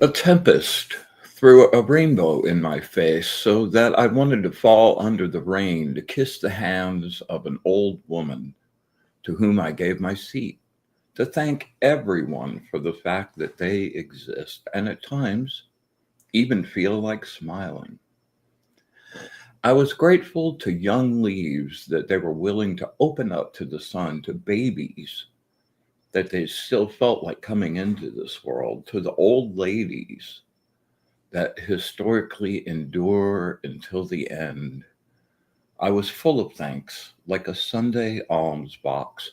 A tempest threw a rainbow in my face so that I wanted to fall under the rain to kiss the hands of an old woman to whom I gave my seat, to thank everyone for the fact that they exist, and at times even feel like smiling. I was grateful to young leaves that they were willing to open up to the sun, to babies that they still felt like coming into this world, to the old ladies that historically endure until the end. I was full of thanks, like a Sunday alms box.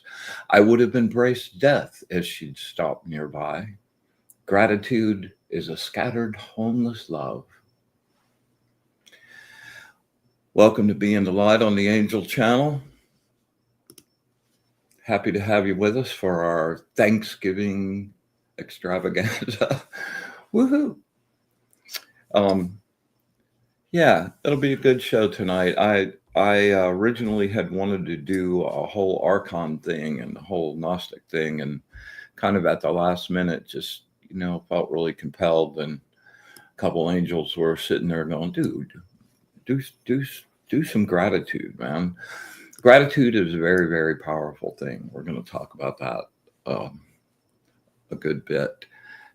I would have embraced death as she'd stopped nearby. Gratitude is a scattered, homeless love. Welcome to Being the Light on the Angel Channel. Happy to have you with us for our Thanksgiving extravaganza. Woohoo! Yeah, it'll be a good show tonight. I originally had wanted to do a whole Archon thing and the whole Gnostic thing, and kind of at the last minute, just felt really compelled. And a couple angels were sitting there going, "Dude, do some gratitude, man. Gratitude is a very, very powerful thing. We're going to talk about that a good bit."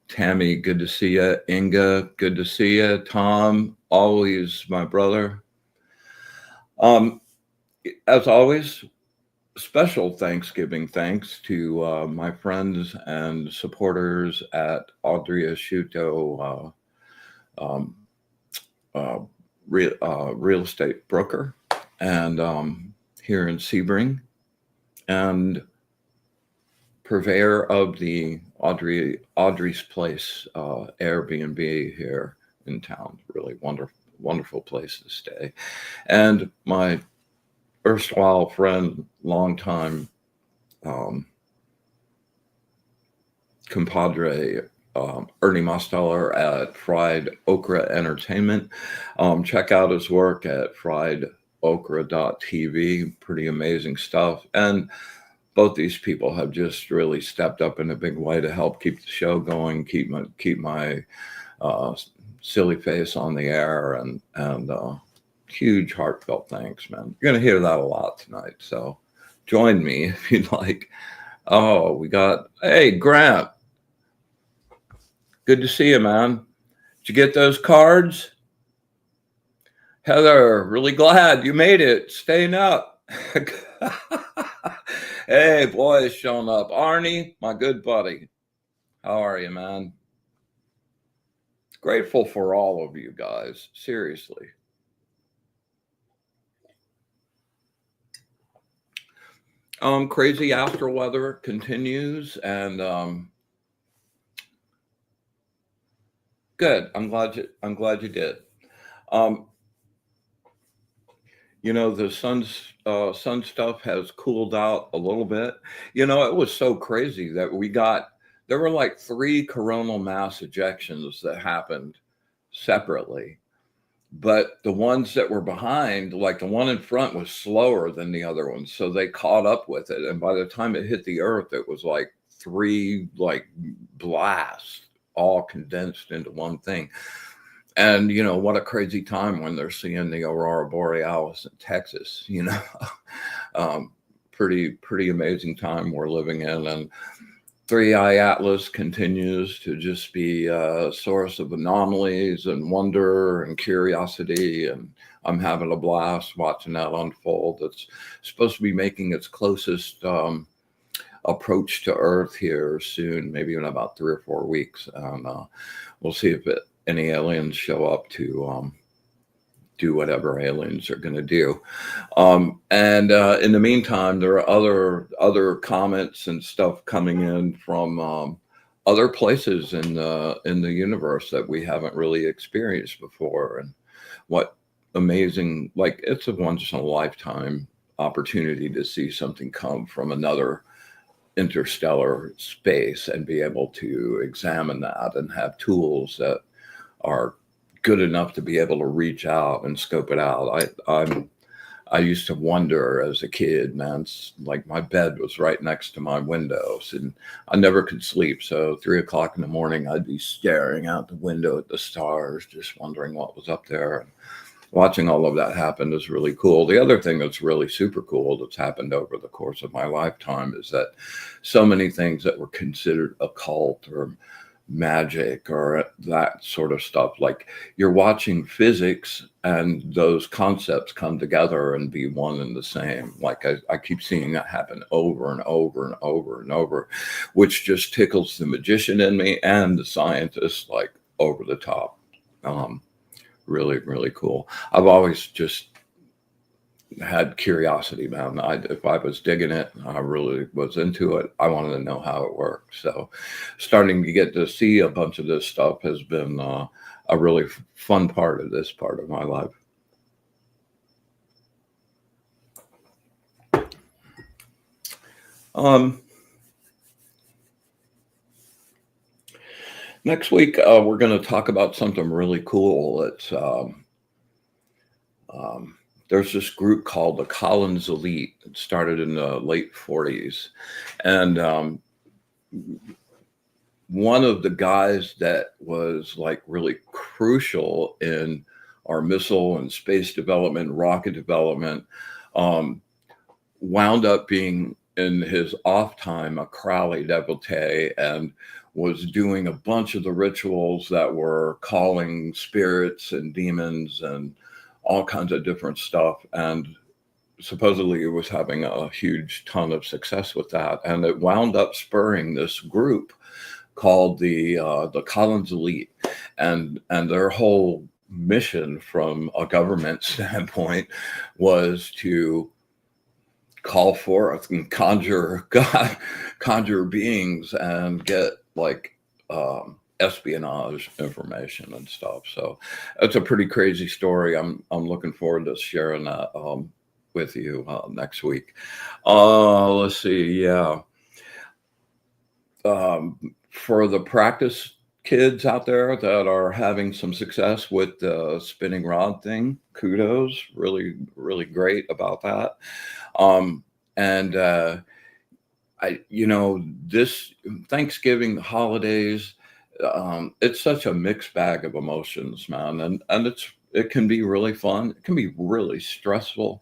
Tammy, good to see you. Inga, good to see you. Tom, always my brother. As always, special Thanksgiving thanks to my friends and supporters at Audrey Asciutto Real Estate Broker, and here in Sebring, and purveyor of the Audrey's Place Airbnb here in town. Really wonderful place to stay. And my erstwhile friend, longtime compadre, Ernie Mosteller at Fried Okra Entertainment. Check out his work at friedokra.tv. Pretty amazing stuff. And both these people have just really stepped up in a big way to help keep the show going, keep my silly face on the air, and huge heartfelt thanks, man. You're gonna hear that a lot tonight, so join me if you'd like. Oh, we got, hey, Grant, good to see you, man. Did you get those cards? Heather, really glad you made it. Staying up. Hey, boys showing up. Arnie, my good buddy. How are you, man? Grateful for all of you guys. Seriously. Crazy astral weather continues, and good. I'm glad you did. The sun stuff has cooled out a little bit. It was so crazy that there were like 3 coronal mass ejections that happened separately. But the ones that were behind, like the one in front, was slower than the other ones. So they caught up with it. And by the time it hit the earth, it was like 3 blasts all condensed into one thing. And, what a crazy time when they're seeing the Aurora Borealis in Texas, pretty amazing time we're living in. And 3i Atlas continues to just be a source of anomalies and wonder and curiosity. And I'm having a blast watching that unfold. It's supposed to be making its closest approach to Earth here soon, maybe in about 3 or 4 weeks. And we'll see if any aliens show up to do whatever aliens are going to do. And in the meantime, there are other comments and stuff coming in from other places in the universe that we haven't really experienced before. And what amazing, it's a once in a lifetime opportunity to see something come from another interstellar space and be able to examine that and have tools that are good enough to be able to reach out and scope it out. I used to wonder as a kid, man, like my bed was right next to my windows and I never could sleep. So 3 o'clock in the morning, I'd be staring out the window at the stars, just wondering what was up there. And watching all of that happen is really cool. The other thing that's really super cool that's happened over the course of my lifetime is that so many things that were considered occult or magic or that sort of stuff, like you're watching physics and those concepts come together and be one and the same. Like I keep seeing that happen over and over and over and over, which just tickles the magician in me and the scientist like over the top. Really, really cool. I've always just had curiosity, man. If I was digging it, I really was into it. I wanted to know how it worked. So starting to get to see a bunch of this stuff has been a really fun part of this part of my life. Next week, we're going to talk about something really cool. It's there's this group called the Collins Elite. It started in the late 40s. And one of the guys that was like really crucial in our missile and space development, rocket development, wound up being in his off time a Crowley devotee and was doing a bunch of the rituals that were calling spirits and demons and all kinds of different stuff. And supposedly it was having a huge ton of success with that. And it wound up spurring this group called the Collins Elite. And their whole mission from a government standpoint was to call forth and conjure beings and get like espionage information and stuff. So it's a pretty crazy story. I'm looking forward to sharing that with you next week. Let's see. Yeah. For the practice kids out there that are having some success with the spinning rod thing, kudos. Really, really great about that. This Thanksgiving, the holidays, it's such a mixed bag of emotions, man. And it can be really fun. It can be really stressful.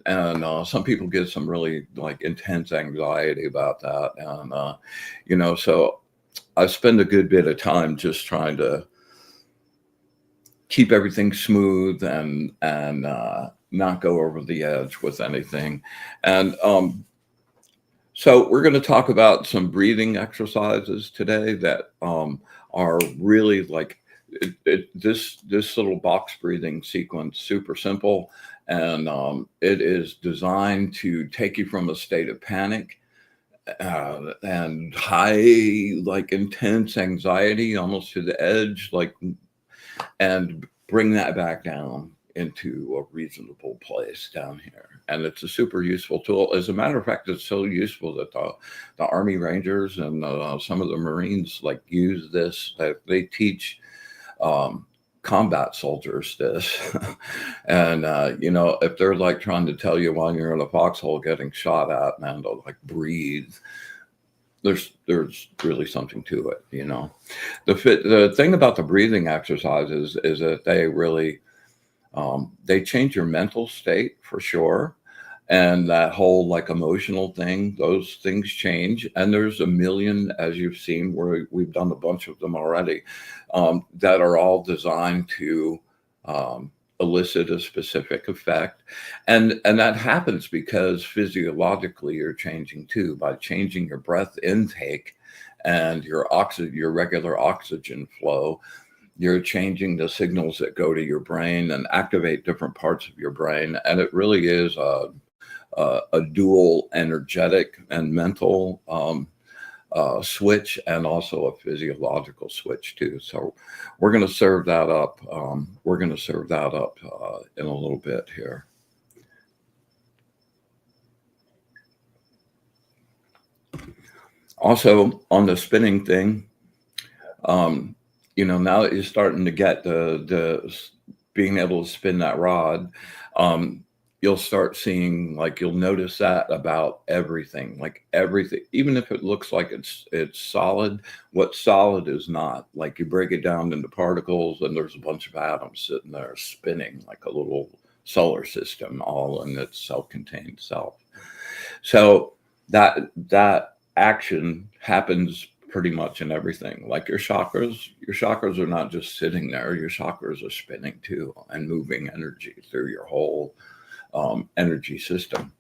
And some people get some really like intense anxiety about that. And, so I spend a good bit of time just trying to keep everything smooth and not go over the edge with anything. And so we're going to talk about some breathing exercises today that are really like this little box breathing sequence, super simple. And it is designed to take you from a state of panic and high, like intense anxiety, almost to the edge, and bring that back down into a reasonable place down here. And it's a super useful tool. As a matter of fact, it's so useful that the Army Rangers and some of the Marines like use this. They teach combat soldiers this. And if they're like trying to tell you while you're in a foxhole getting shot at, man, to like breathe, there's really something to it. The thing about the breathing exercises is that they really they change your mental state for sure. And that whole like emotional thing, those things change. And there's a million, as you've seen, where we've done a bunch of them already, that are all designed to elicit a specific effect. And that happens because physiologically you're changing too, by changing your breath intake and your regular oxygen flow. You're changing the signals that go to your brain and activate different parts of your brain. And it really is a dual energetic and mental switch, and also a physiological switch too. So we're going to serve that up. In a little bit here. Also on the spinning thing, now that you're starting to get the being able to spin that rod, you'll start seeing, like, you'll notice that about everything, like everything, even if it looks like it's solid, what's solid is not. Like, you break it down into particles and there's a bunch of atoms sitting there spinning like a little solar system, all in its self-contained self. So that action happens pretty much in everything. Like your chakras are not just sitting there. Your chakras are spinning too and moving energy through your whole energy system.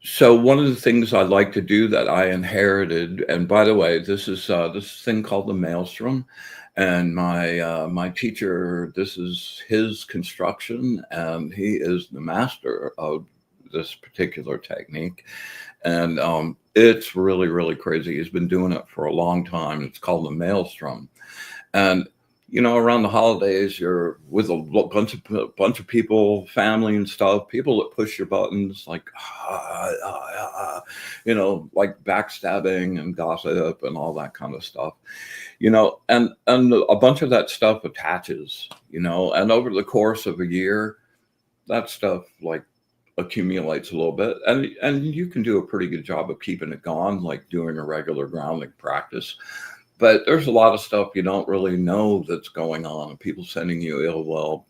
So one of the things I like to do that I inherited, and by the way, this is this thing called the maelstrom, and my teacher, this is his construction, and he is the master of this particular technique, and it's really, really crazy. He's been doing it for a long time. It's called the maelstrom, and around the holidays, you're with a bunch of people, family and stuff, people that push your buttons, like, like backstabbing and gossip and all that kind of stuff, and a bunch of that stuff attaches, and over the course of a year, that stuff like accumulates a little bit, and you can do a pretty good job of keeping it gone, like doing a regular grounding practice. But there's a lot of stuff you don't really know that's going on, and people sending you ill will.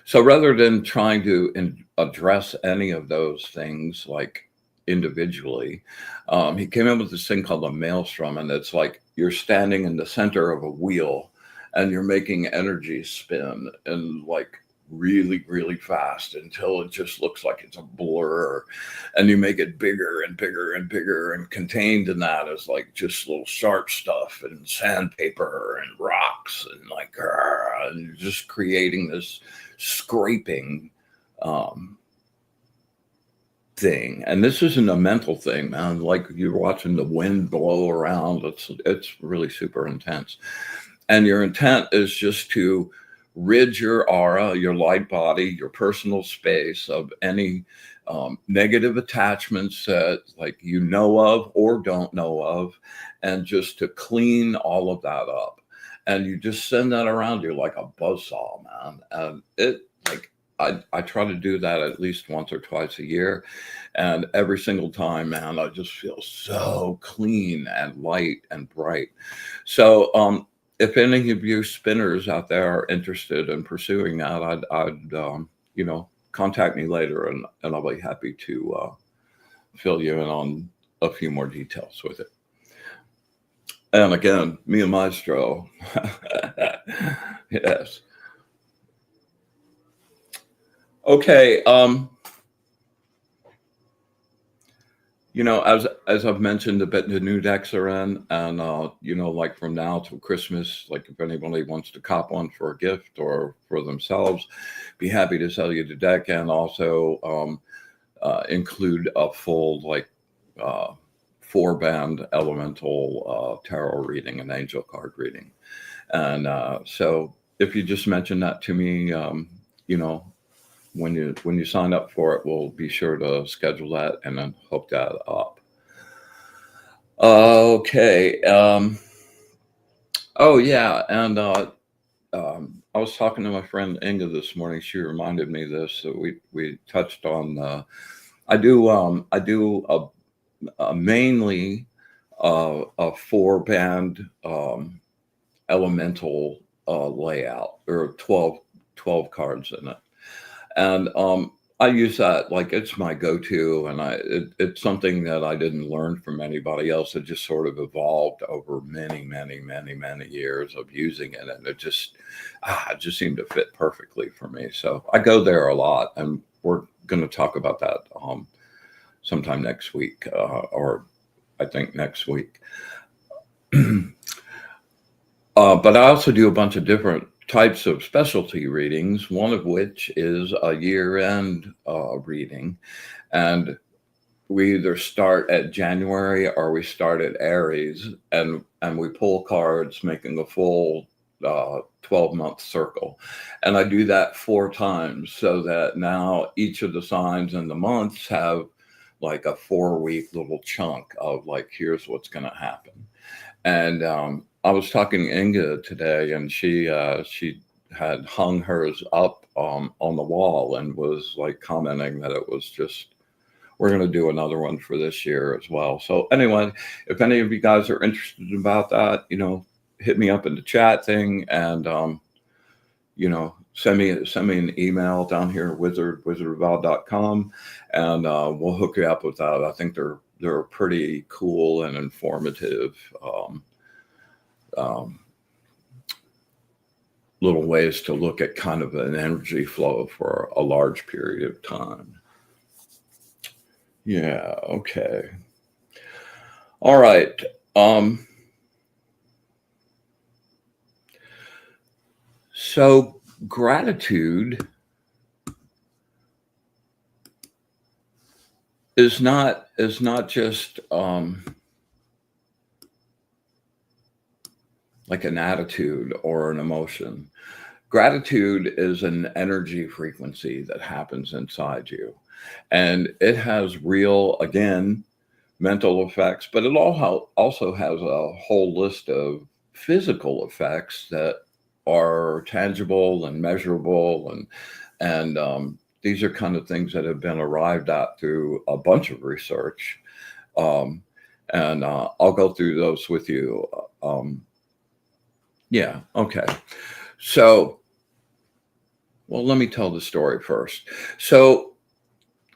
So rather than trying to address any of those things like individually, he came up with this thing called a maelstrom, and it's like you're standing in the center of a wheel, and you're making energy spin and like really, really fast until it just looks like it's a blur, and you make it bigger and bigger and bigger, and contained in that is like just little sharp stuff and sandpaper and rocks and like, and you're just creating this scraping thing. And this isn't a mental thing, man. Like, you're watching the wind blow around. It's really super intense, and your intent is just to rid your aura, your light body, your personal space of any negative attachments that like you know of or don't know of, and just to clean all of that up. And you just send that around you like a buzzsaw, man. And it like I try to do that at least once or twice a year. And every single time, man, I just feel so clean and light and bright. So if any of you spinners out there are interested in pursuing that, I'd contact me later, and I'll be happy to fill you in on a few more details with it. And again, me and Maestro. Yes. Okay. As I've mentioned, the new decks are in, and like from now till Christmas, like if anybody wants to cop one for a gift or for themselves, be happy to sell you the deck, and also include a full like 4-band elemental tarot reading and angel card reading. And so if you just mention that to me, when you sign up for it, we'll be sure to schedule that and then hook that up. Okay. Oh yeah, and I was talking to my friend Inga this morning. She reminded me of this. So we touched on. I do mainly a 4-band elemental layout, or 12 cards in it. And I use that like it's my go-to, and it's something that I didn't learn from anybody else. It just sort of evolved over many, many, many, many years of using it, and it just seemed to fit perfectly for me. So I go there a lot, and we're going to talk about that sometime next week, or I think next week. But I also do a bunch of different types of specialty readings, one of which is a year-end reading. And we either start at January or we start at Aries, and we pull cards, making a full 12-month circle. And I do that 4 times, so that now each of the signs and the months have like a 4-week little chunk of like, here's what's going to happen. And I was talking to Inga today, and she had hung hers up on the wall and was like commenting that it was just, we're going to do another one for this year as well. So anyway, if any of you guys are interested about that, hit me up in the chat thing, and send me an email down here at wizardval.com, and we'll hook you up with that. I think they're pretty cool and informative little ways to look at kind of an energy flow for a large period of time. Yeah, okay. All right. So gratitude is not just like an attitude or an emotion. Gratitude is an energy frequency that happens inside you, and it has real, again, mental effects, but it also has a whole list of physical effects that are tangible and measurable, and these are kind of things that have been arrived at through a bunch of research, and I'll go through those with you. Yeah, okay. So, well, let me tell the story first. So,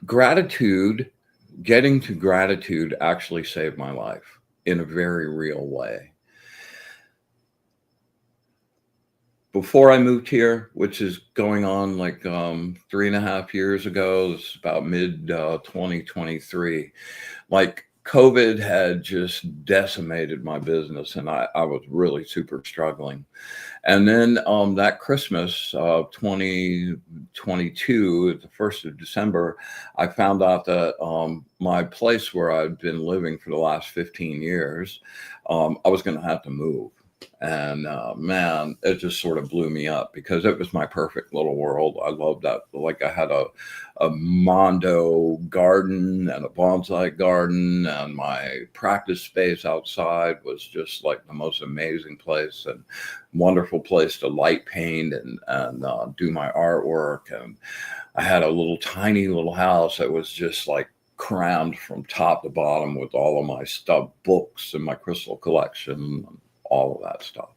getting to gratitude actually saved my life in a very real way. Before I moved here, which is going on like 3.5 years ago, this is about mid 2023, like COVID had just decimated my business, and I was really super struggling. And then that Christmas of 2022, the 1st of December, I found out that my place where I'd been living for the last 15 years, I was going to have to move. And man, it just sort of blew me up because it was my perfect little world. I loved that. Like I had a Mondo garden and a bonsai garden, and my practice space outside was just like the most amazing place and wonderful place to light paint and do my artwork. And I had a tiny little house that was just like crammed from top to bottom with all of my stuff, books and my crystal collection, all of that stuff.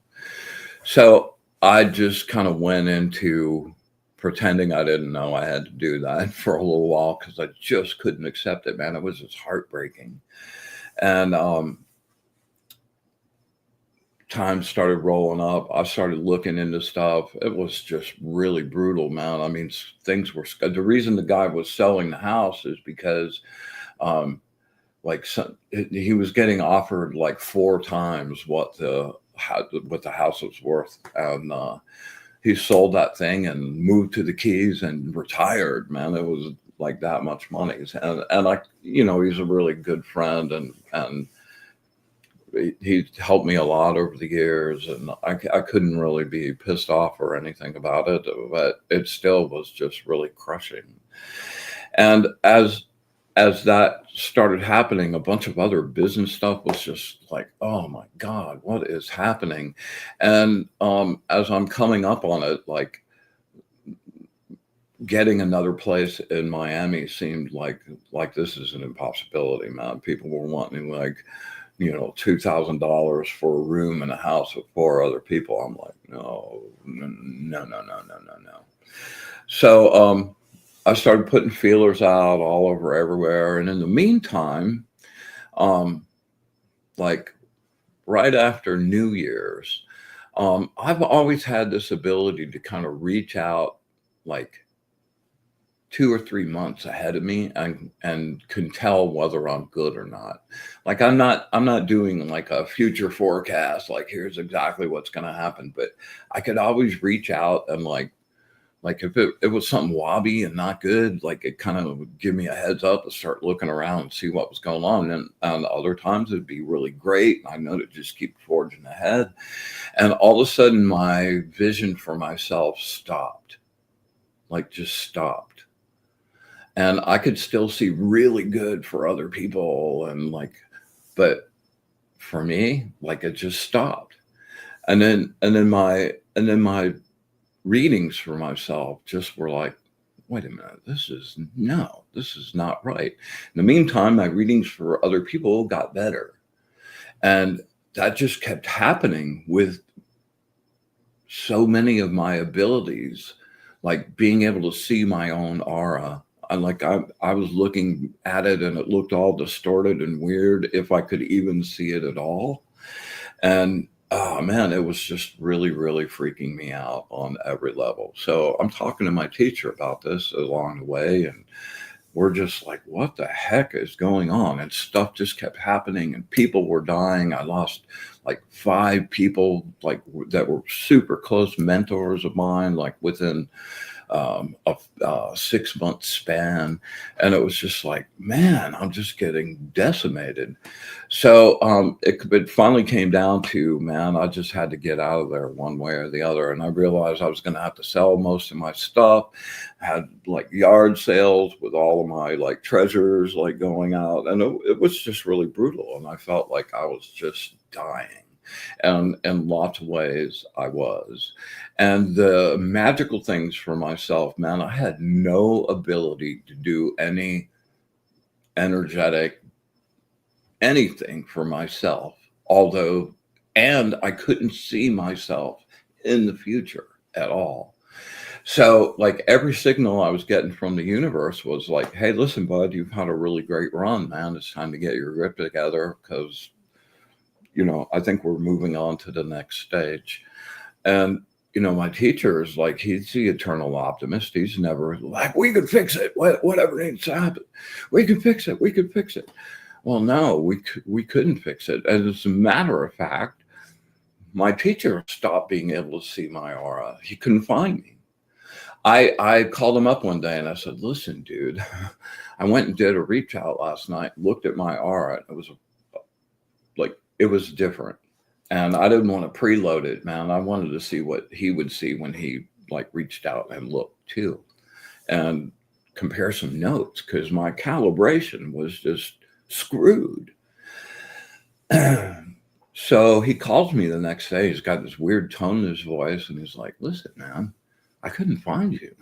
So I just kind of went into pretending I didn't know I had to do that for a little while because I just couldn't accept it, man. It was just heartbreaking. And time started rolling up. I started looking into stuff. It was just really brutal, man. I mean, things were, the reason the guy was selling the house is because he was getting offered like 4 times what the house was worth, and he sold that thing and moved to the Keys and retired, man. It was like that much money, and I, he's a really good friend, and he helped me a lot over the years, and I couldn't really be pissed off or anything about it, but it still was just really crushing. And as that started happening, a bunch of other business stuff was just like, oh my God, what is happening? And as I'm coming up on it, like getting another place in Miami seemed like this is an impossibility, man. People were wanting like, $2,000 for a room in a house with 4 other people. I'm like, no. So I started putting feelers out all over everywhere. And in the meantime, like right after New Year's, I've always had this ability to kind of reach out like 2 or 3 months ahead of me and can tell whether I'm good or not. Like I'm not doing like a future forecast, like here's exactly what's going to happen, but I could always reach out and like if it was something wobbly and not good, like it kind of would give me a heads up to start looking around and see what was going on. And other times it'd be really great. I know to just keep forging ahead. And all of a sudden my vision for myself stopped, like just stopped. And I could still see really good for other people. And like, but for me, like it just stopped. And then my readings for myself just were like, wait a minute, this is not right. In the meantime, my readings for other people got better. And that just kept happening with so many of my abilities, like being able to see my own aura. I was looking at it and it looked all distorted and weird if I could even see it at all. And oh man, it was just really, really freaking me out on every level. So I'm talking to my teacher about this along the way, and we're just like, what the heck is going on? And stuff just kept happening and people were dying. I lost like 5 people like that were super close mentors of mine, like within a 6-month span. And it was just like, man, I'm just getting decimated. So it finally came down to, man, I just had to get out of there one way or the other. And I realized I was going to have to sell most of my stuff. I had like yard sales with all of my like treasures like going out. And it was just really brutal. And I felt like I was just dying. And in lots of ways I was. And the magical things for myself, man, I had no ability to do any energetic anything for myself, and I couldn't see myself in the future at all. So like every signal I was getting from the universe was like, hey, listen, bud, you've had a really great run, man. It's time to get your grip together because, I think we're moving on to the next stage. And, my teacher is like, he's the eternal optimist. He's never like, we could fix it. Whatever needs to happen. We could fix it. We could fix it. Well, no, we couldn't fix it. As a matter of fact, my teacher stopped being able to see my aura. He couldn't find me. I called him up one day and I said, listen, dude, I went and did a reach out last night, looked at my aura. It was different. And I didn't want to preload it, man. I wanted to see what he would see when he like reached out and looked too, and compare some notes because my calibration was just screwed. So he calls me the next day. He's got this weird tone in his voice, and he's like, listen, man, I couldn't find you.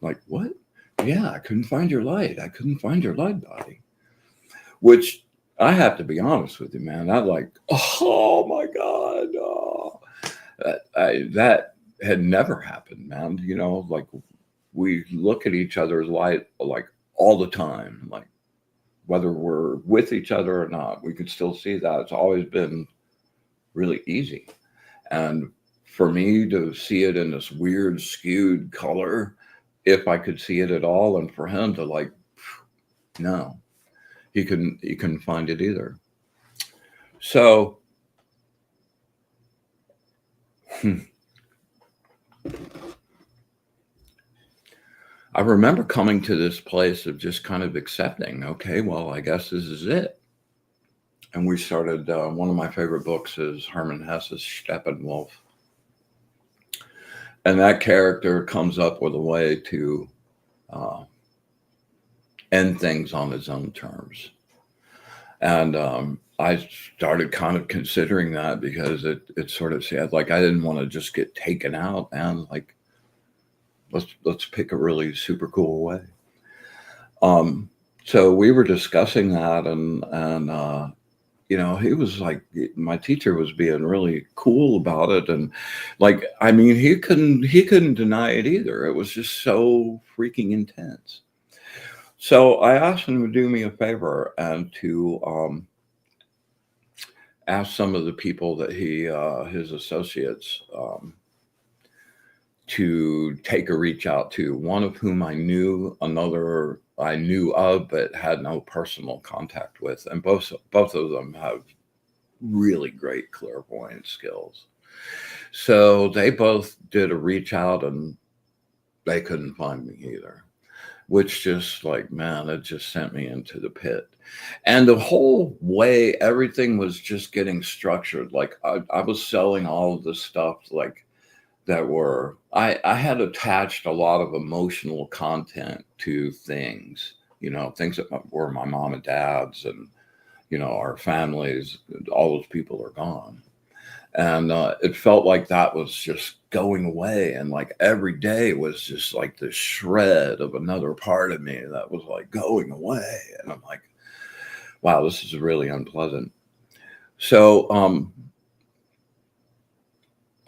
Like, what? Yeah, I couldn't find your light. I couldn't find your light body. Which I have to be honest with you, man. I like, oh my God. Oh. That had never happened, man. Like we look at each other's light like all the time, like whether we're with each other or not, we could still see that. It's always been really easy. And for me to see it in this weird skewed color, if I could see it at all, and for him to like, no, he couldn't find it either. So I remember coming to this place of just kind of accepting, okay, well, I guess this is it. And we started, one of my favorite books is Hermann Hesse's Steppenwolf. And that character comes up with a way to end things on his own terms. And I started kind of considering that because it sort of said, like, I didn't want to just get taken out, and like, let's pick a really super cool way. So we were discussing that, and he was like, my teacher was being really cool about it, and like, I mean, he couldn't deny it either. It was just so freaking intense. So I asked him to do me a favor and to ask some of the people that his associates, to take a reach out to, one of whom I knew, another I knew of but had no personal contact with. And both of them have really great clairvoyant skills. So they both did a reach out and they couldn't find me either, which just like, man, it just sent me into the pit. And the whole way everything was just getting structured, like I was selling all of this stuff, like that were, I had attached a lot of emotional content to things, things that were my mom and dad's and, our families. All those people are gone. And it felt like that was just going away. And like every day was just like this shred of another part of me that was like going away. And I'm like, wow, this is really unpleasant. So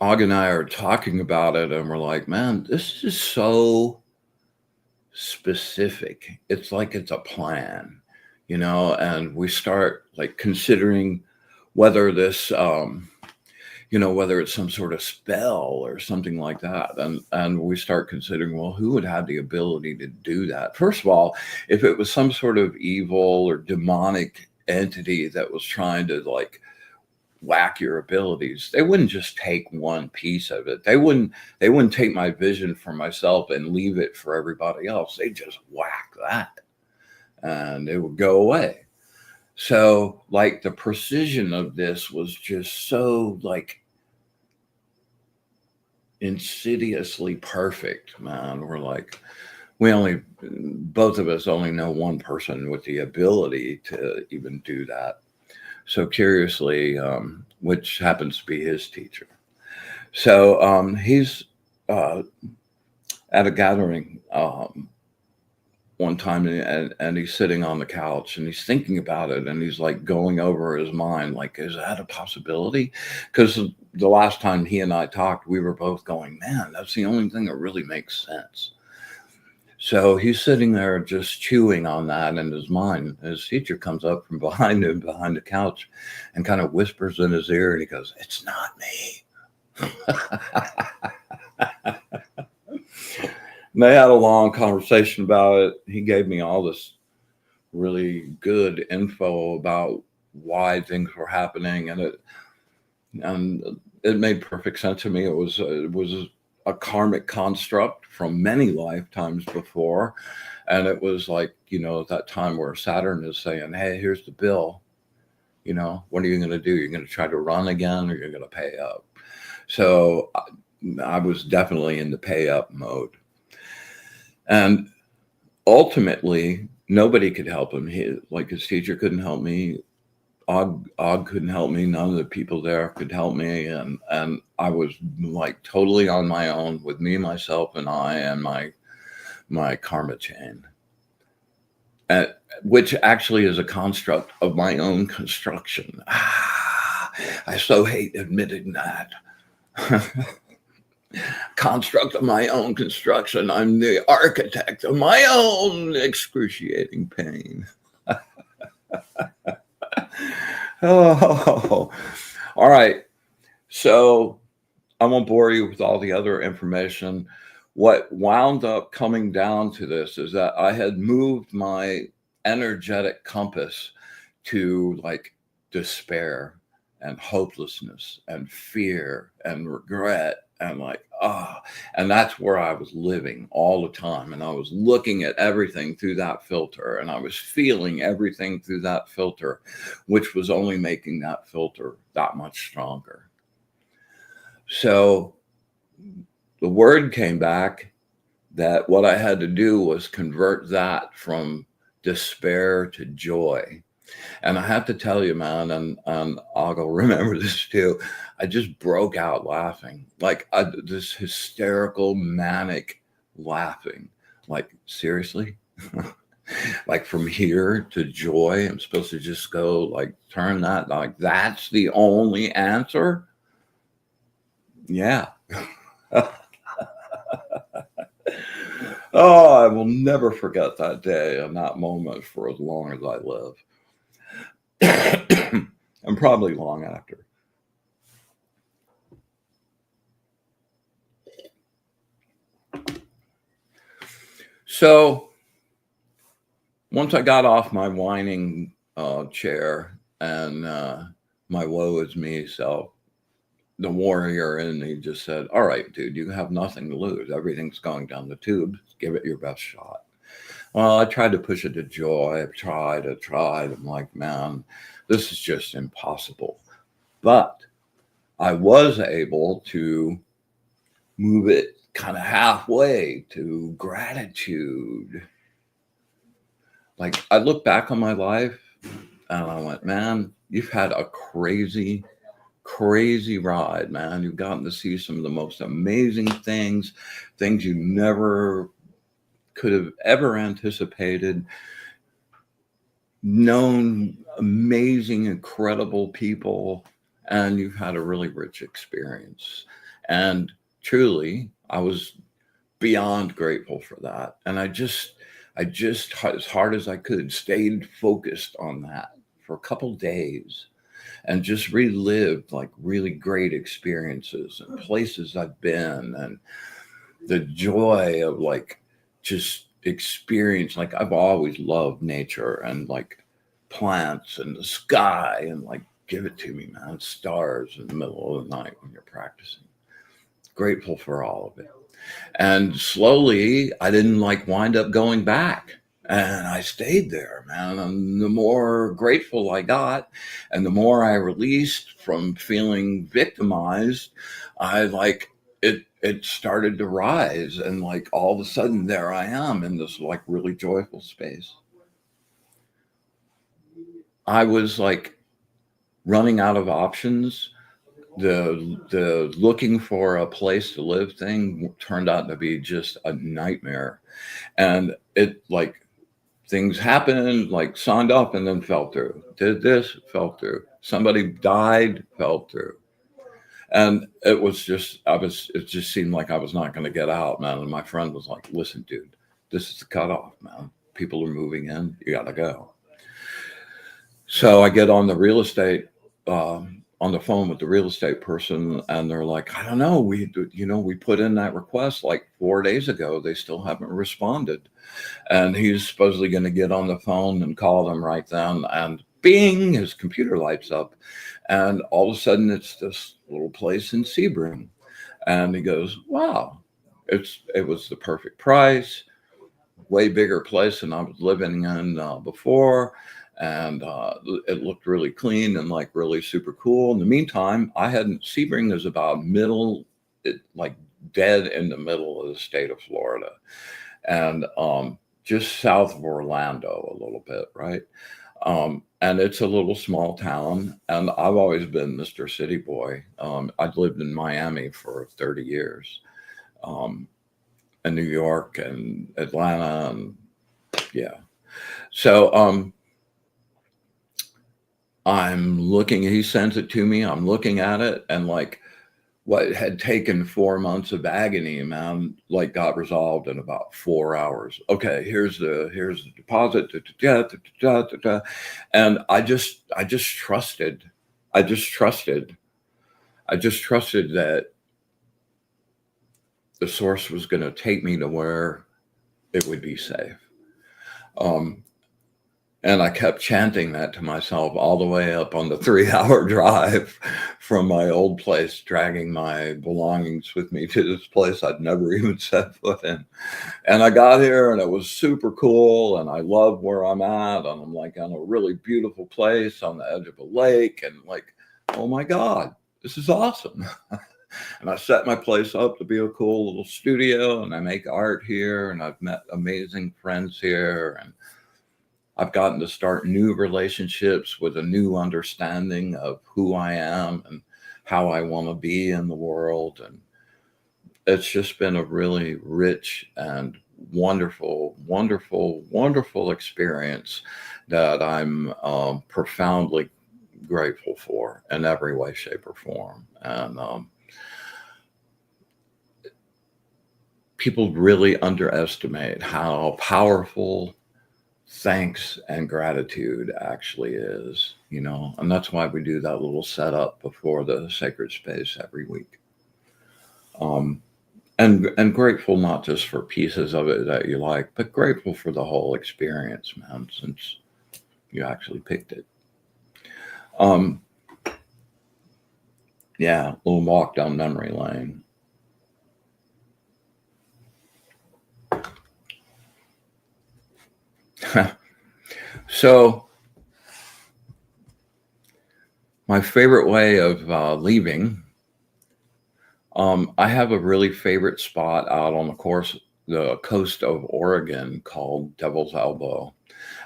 Og and I are talking about it, and we're like, man, this is so specific. It's like it's a plan, and we start like considering whether this, whether it's some sort of spell or something like that. And we start considering, well, who would have the ability to do that? First of all, if it was some sort of evil or demonic entity that was trying to like whack your abilities, they wouldn't just take one piece of it. They wouldn't take my vision for myself and leave it for everybody else. They just whack that and it would go away. So like the precision of this was just so like insidiously perfect, man. We're like, both of us only know one person with the ability to even do that. So curiously, which happens to be his teacher. So he's at a gathering one time, and he's sitting on the couch and he's thinking about it, and he's like going over his mind, like, is that a possibility? Because the last time he and I talked, we were both going, man, that's the only thing that really makes sense. So he's sitting there just chewing on that in his mind. His teacher comes up from behind him, behind the couch, and kind of whispers in his ear, and he goes, it's not me. And they had a long conversation about it. He gave me all this really good info about why things were happening, and it made perfect sense to me. It was a karmic construct from many lifetimes before, and it was like, at that time where Saturn is saying, hey, here's the bill. What are you going to do? You're going to try to run again, or you're going to pay up? So I was definitely in the pay up mode. And ultimately, nobody could help him. His teacher couldn't help me. Og couldn't help me. None of the people there could help me. And I was like totally on my own with me, myself, and I, and my karma chain. Which actually is a construct of my own construction. I so hate admitting that. Construct of my own construction. I'm the architect of my own excruciating pain. Oh, all right. So I won't bore you with all the other information. What wound up coming down to this is that I had moved my energetic compass to like despair and hopelessness and fear and regret, and like, and that's where I was living all the time. And I was looking at everything through that filter, and I was feeling everything through that filter, which was only making that filter that much stronger. So the word came back that what I had to do was convert that from despair to joy. And I have to tell you, man, and I'll go remember this too, I just broke out laughing, like this hysterical, manic laughing. Like, seriously? Like from here to joy, I'm supposed to just go like turn that, like that's the only answer? Yeah. Oh, I will never forget that day and that moment for as long as I live. And probably long after. So once I got off my whining chair and my woe is me self, the warrior in me just said, all right, dude, you have nothing to lose. Everything's going down the tube. Give it your best shot. Well, I tried to push it to joy. I tried. I'm like, man, this is just impossible. But I was able to move it kind of halfway to gratitude. Like, I look back on my life and I went, man, you've had a crazy crazy ride, man. You've gotten to see some of the most amazing things you never could have ever anticipated, known amazing, incredible people, and you've had a really rich experience. And truly, I was beyond grateful for that. And I just, as hard as I could, stayed focused on that for a couple days and just relived like really great experiences and places I've been and the joy of like just experience. Like I've always loved nature and like plants and the sky and like give it to me, man. Stars in the middle of the night when you're practicing. Grateful for all of it. And slowly I didn't like wind up going back. And I stayed there, man. And the more grateful I got and the more I released from feeling victimized, I like it started to rise. And like all of a sudden there I am in this like really joyful space. I was like running out of options. The looking for a place to live thing turned out to be just a nightmare. And it like things happened, like signed up and then fell through. Did this, fell through. Somebody died, fell through. And it was just, it just seemed like I was not going to get out, man. And my friend was like, listen, dude, this is the cutoff, man. People are moving in. You got to go. So I get on the real estate, on the phone with the real estate person, and they're like, I don't know, we put in that request like 4 days ago. They still haven't responded. And he's supposedly going to get on the phone and call them right then. And bing, his computer lights up. And all of a sudden it's this little place in Sebring. And he goes, wow, it was the perfect price, way bigger place than I was living in before. And it looked really clean and like really super cool. In the meantime, Sebring is about like dead in the middle of the state of Florida, and just south of Orlando a little bit, right? And it's a little small town, and I've always been Mr. City Boy. I'd lived in Miami for 30 years, and New York and Atlanta, and yeah. So I'm looking, he sends it to me, I'm looking at it, and like what had taken 4 months of agony, man, like got resolved in about 4 hours. Okay, here's the deposit, and I just trusted, I just trusted that the source was going to take me to where it would be safe. And I kept chanting that to myself all the way up on the 3-hour drive from my old place, dragging my belongings with me to this place I'd never even set foot in. And I got here and it was super cool. And I love where I'm at. And I'm like on a really beautiful place on the edge of a lake. And like, oh my God, this is awesome. And I set my place up to be a cool little studio. And I make art here. And I've met amazing friends here. And I've gotten to start new relationships with a new understanding of who I am and how I want to be in the world. And it's just been a really rich and wonderful, wonderful, wonderful experience that I'm profoundly grateful for in every way, shape, or form. And people really underestimate how powerful thanks and gratitude actually is, and that's why we do that little setup before the sacred space every week. And grateful not just for pieces of it that you like, but grateful for the whole experience, man, since you actually picked it. Yeah, a little walk down memory lane. So my favorite way of leaving, I have a really favorite spot out on the coast of Oregon called Devil's Elbow.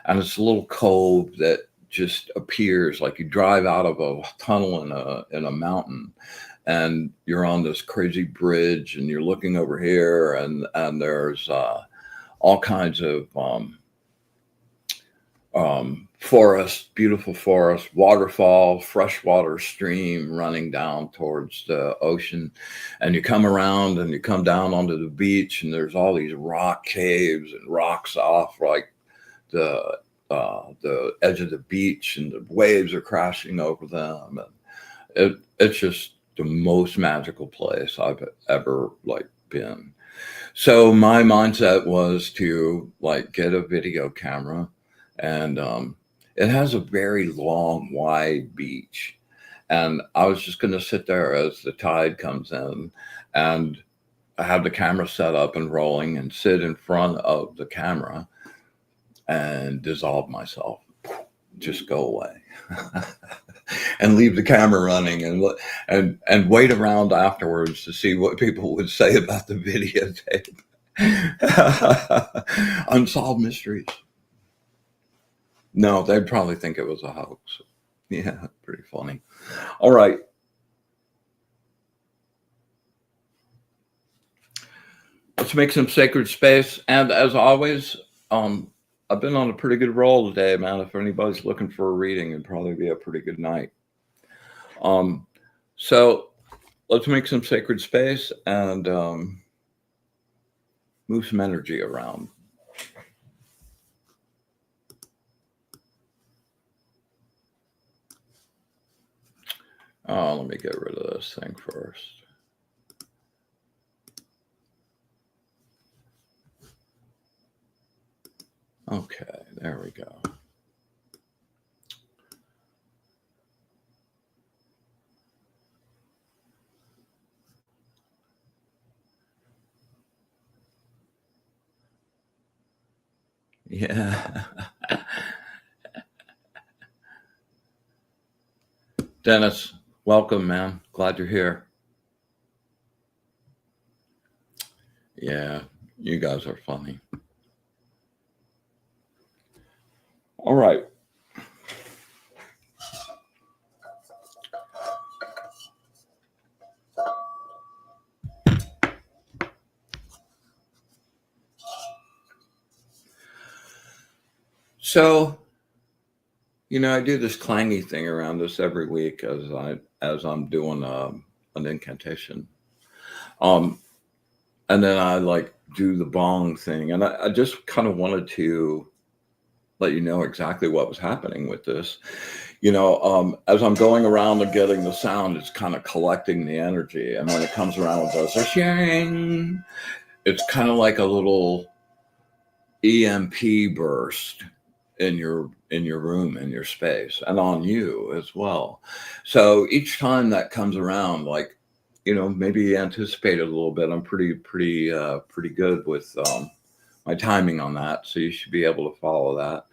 And it's a little cove that just appears, like you drive out of a tunnel in a mountain, and you're on this crazy bridge, and you're looking over here, and there's all kinds of forest, beautiful forest, waterfall, freshwater stream running down towards the ocean. And you come around and you come down onto the beach, and there's all these rock caves and rocks off like the edge of the beach, and the waves are crashing over them. And it's just the most magical place I've ever like been. So my mindset was to like get a video camera, and it has a very long, wide beach. And I was just going to sit there as the tide comes in, and I have the camera set up and rolling, and sit in front of the camera and dissolve myself, just go away, and leave the camera running, and wait around afterwards to see what people would say about the videotape. Unsolved mysteries. No, they'd probably think it was a hoax. Yeah, pretty funny. All right. Let's make some sacred space. And as always, I've been on a pretty good roll today, man. If anybody's looking for a reading, it'd probably be a pretty good night. So let's make some sacred space and move some energy around. Oh, let me get rid of this thing first. Okay, there we go. Yeah. Dennis, welcome, man. Glad you're here. Yeah, you guys are funny. All right. So, I do this clangy thing around this every week as I'm doing an incantation. And then I like do the bong thing, and I just kind of wanted to let you know exactly what was happening with this. As I'm going around and getting the sound, it's kind of collecting the energy, and when it comes around and does a shing, it's kind of like a little EMP burst in your room, in your space, and on you as well. So each time that comes around, like, maybe anticipate it a little bit. I'm pretty good with my timing on that, so you should be able to follow that.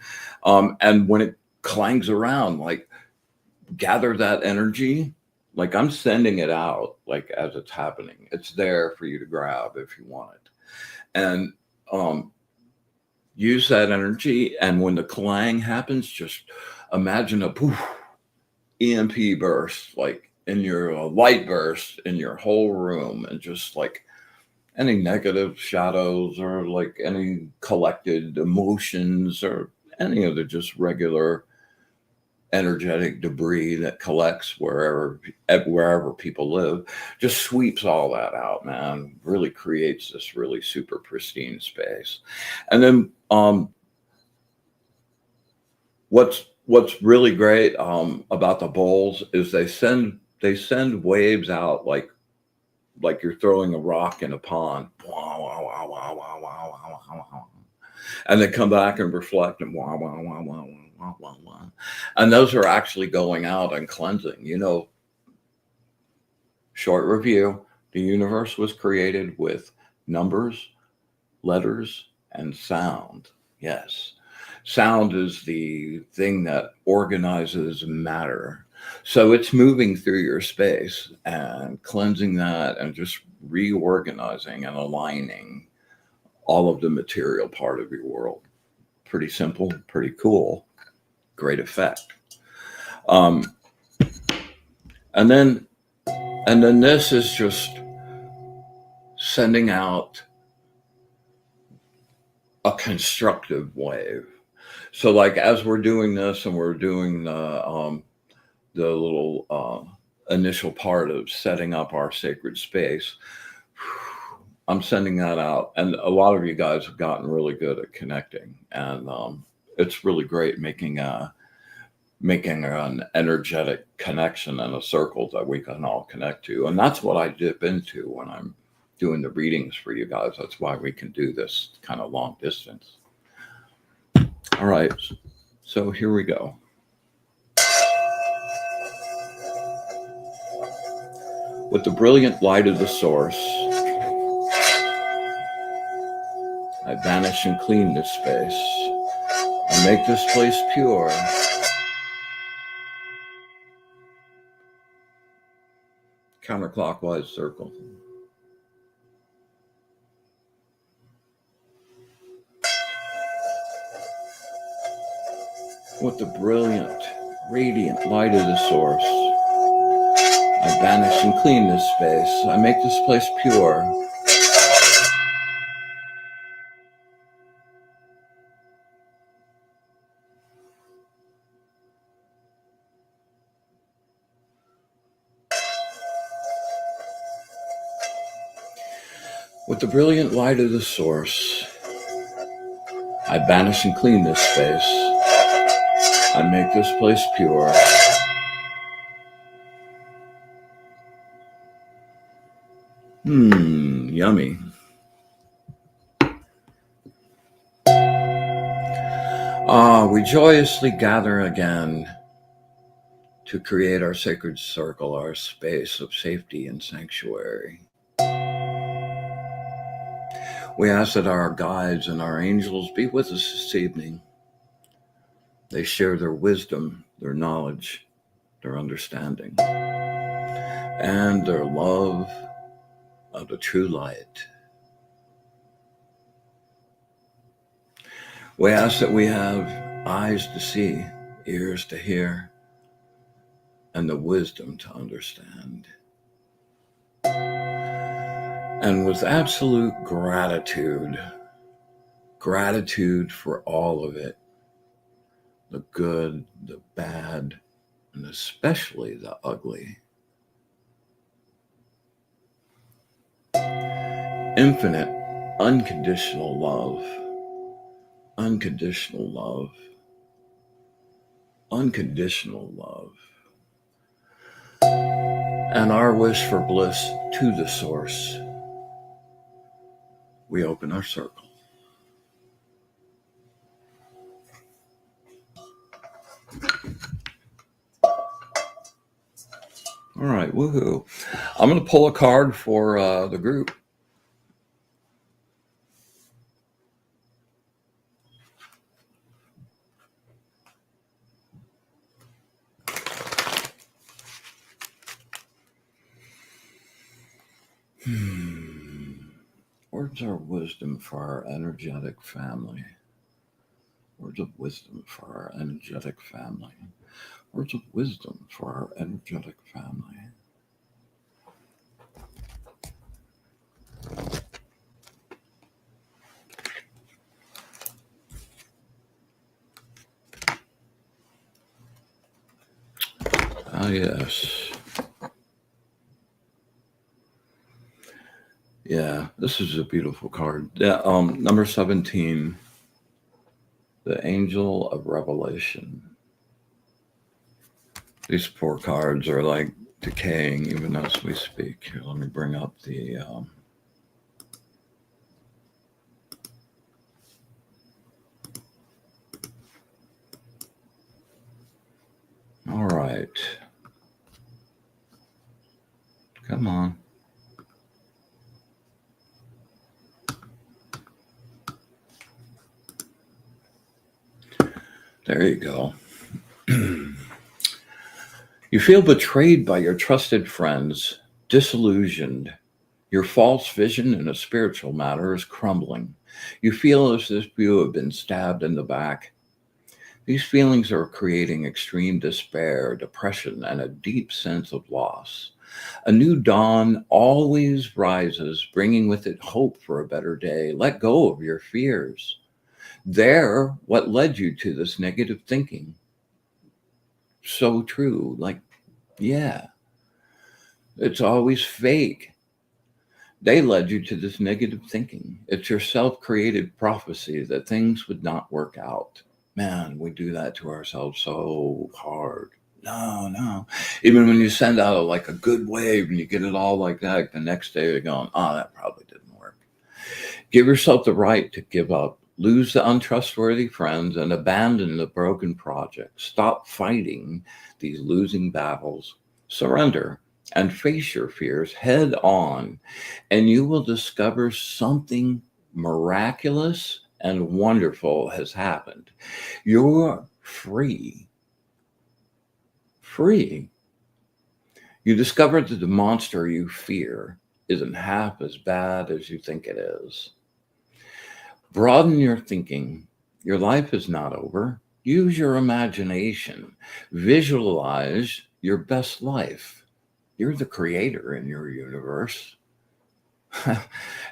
And when it clangs around, like, gather that energy. Like, I'm sending it out, like, as it's happening. It's there for you to grab if you want it, and use that energy. And when the clang happens, just imagine a poof, EMP burst, like in your light burst in your whole room, and just like any negative shadows or like any collected emotions or any of the just regular energetic debris that collects wherever people live, just sweeps all that out, man. Really creates this really super pristine space. And then what's really great about the bowls is they send waves out like you're throwing a rock in a pond, and they come back and reflect, and and those are actually going out and cleansing. Short review: the universe was created with numbers, letters, and sound. Yes, sound is the thing that organizes matter. So it's moving through your space and cleansing that and just reorganizing and aligning all of the material part of your world. Pretty simple, pretty cool. great effect. And then this is just sending out a constructive wave. So like as we're doing this and we're doing the little initial part of setting up our sacred space, I'm sending that out, and a lot of you guys have gotten really good at connecting, and it's really great making an energetic connection in a circle that we can all connect to. And that's what I dip into when I'm doing the readings for you guys. That's why we can do this kind of long distance. All right, so here we go. With the brilliant light of the source, I banish and clean this space. I make this place pure. Counterclockwise circle. With the brilliant, radiant light of the source, I banish and clean this space. I make this place pure. With the brilliant light of the source, I banish and clean this space. I make this place pure. Yummy. We joyously gather again to create our sacred circle, our space of safety and sanctuary. We ask that our guides and our angels be with us this evening. They share their wisdom, their knowledge, their understanding, and their love of the true light. We ask that we have eyes to see, ears to hear, and the wisdom to understand. And with absolute gratitude for all of it, the good, the bad, and especially the ugly. Infinite, unconditional love, unconditional love, unconditional love. And our wish for bliss to the source. We open our circle. All right, woohoo. I'm going to pull a card for the group. Words of wisdom for our energetic family. Words of wisdom for our energetic family. Words of wisdom for our energetic family. Ah, yes. Yeah, this is a beautiful card. Yeah, number 17, the Angel of Revelation. These poor cards are like decaying even as we speak. Here, let me bring up the... All right. Come on. There you go. You feel betrayed by your trusted friends, disillusioned. Your false vision in a spiritual matter is crumbling. You feel as if you have been stabbed in the back. These feelings are creating extreme despair, depression, and a deep sense of loss. A new dawn always rises, bringing with it hope for a better day. Let go of your fears. They're what led you to this negative thinking. So true. Like, yeah, it's always fake. They led you to this negative thinking. It's your self created prophecy that things would not work out. Man, we do that to ourselves so hard. No, no. Even when you send out like a good wave and you get it all like that, the next day you're going, oh, that probably didn't work. Give yourself the right to give up. Lose the untrustworthy friends and abandon the broken projects. Stop fighting these losing battles. Surrender and face your fears head on, and you will discover something miraculous and wonderful has happened. You're free. Free. You discover that the monster you fear isn't half as bad as you think it is. Broaden your thinking. Your life is not over. Use your imagination. Visualize your best life. You're the creator in your universe.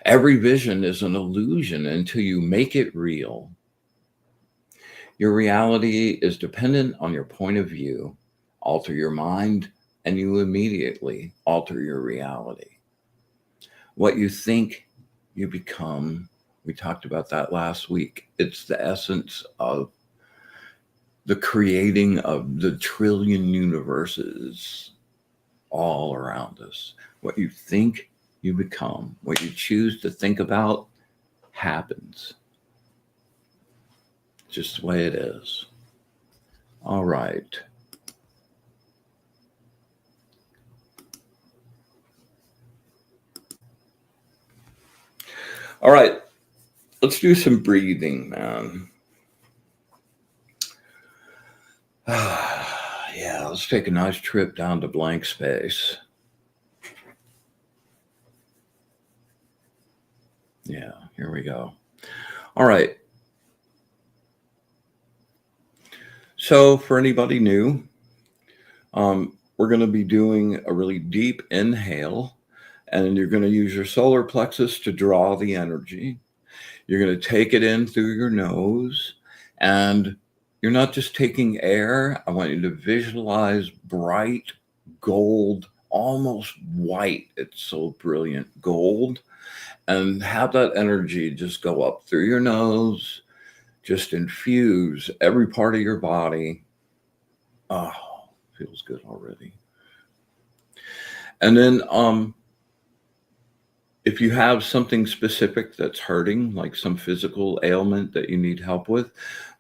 Every vision is an illusion until you make it real. Your reality is dependent on your point of view. Alter your mind, and you immediately alter your reality. What you think, you become. We talked about that last week. It's the essence of the creating of the trillion universes all around us. What you think, you become. What you choose to think about happens. Just the way it is. All right. All right. Let's do some breathing, man. Yeah, let's take a nice trip down to blank space. Yeah, here we go. All right. So for anybody new, we're going to be doing a really deep inhale, and you're going to use your solar plexus to draw the energy. You're going to take it in through your nose, and you're not just taking air. I want you to visualize bright gold, almost white. It's so brilliant, gold, and have that energy just go up through your nose, just infuse every part of your body. Oh, feels good already. And then if you have something specific that's hurting, like some physical ailment that you need help with,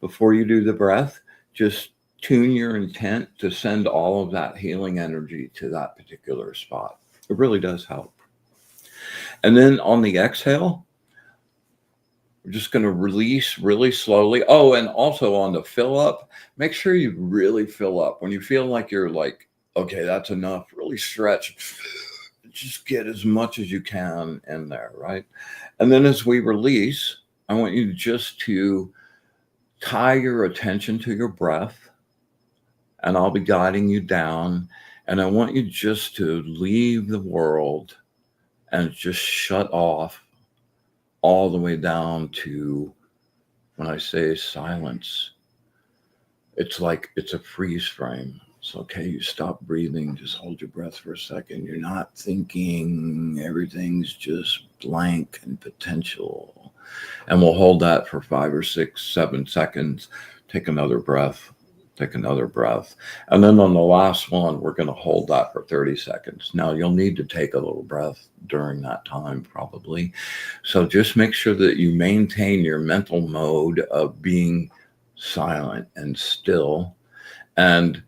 before you do the breath, just tune your intent to send all of that healing energy to that particular spot. It really does help. And then on the exhale, we're just going to release really slowly. Oh, and also on the fill up, make sure you really fill up. When you feel like you're like, okay, that's enough, really stretch. Just get as much as you can in there, right? And then as we release, I want you just to tie your attention to your breath, and I'll be guiding you down. And I want you just to leave the world and just shut off all the way down to, when I say silence, it's like it's a freeze frame. It's okay, you stop breathing, just hold your breath for a second. You're not thinking, everything's just blank and potential. And we'll hold that for 5 or 6, 7 seconds. Take another breath. Take another breath. And then on the last one, we're going to hold that for 30 seconds. Now, you'll need to take a little breath during that time, probably. So just make sure that you maintain your mental mode of being silent and still, and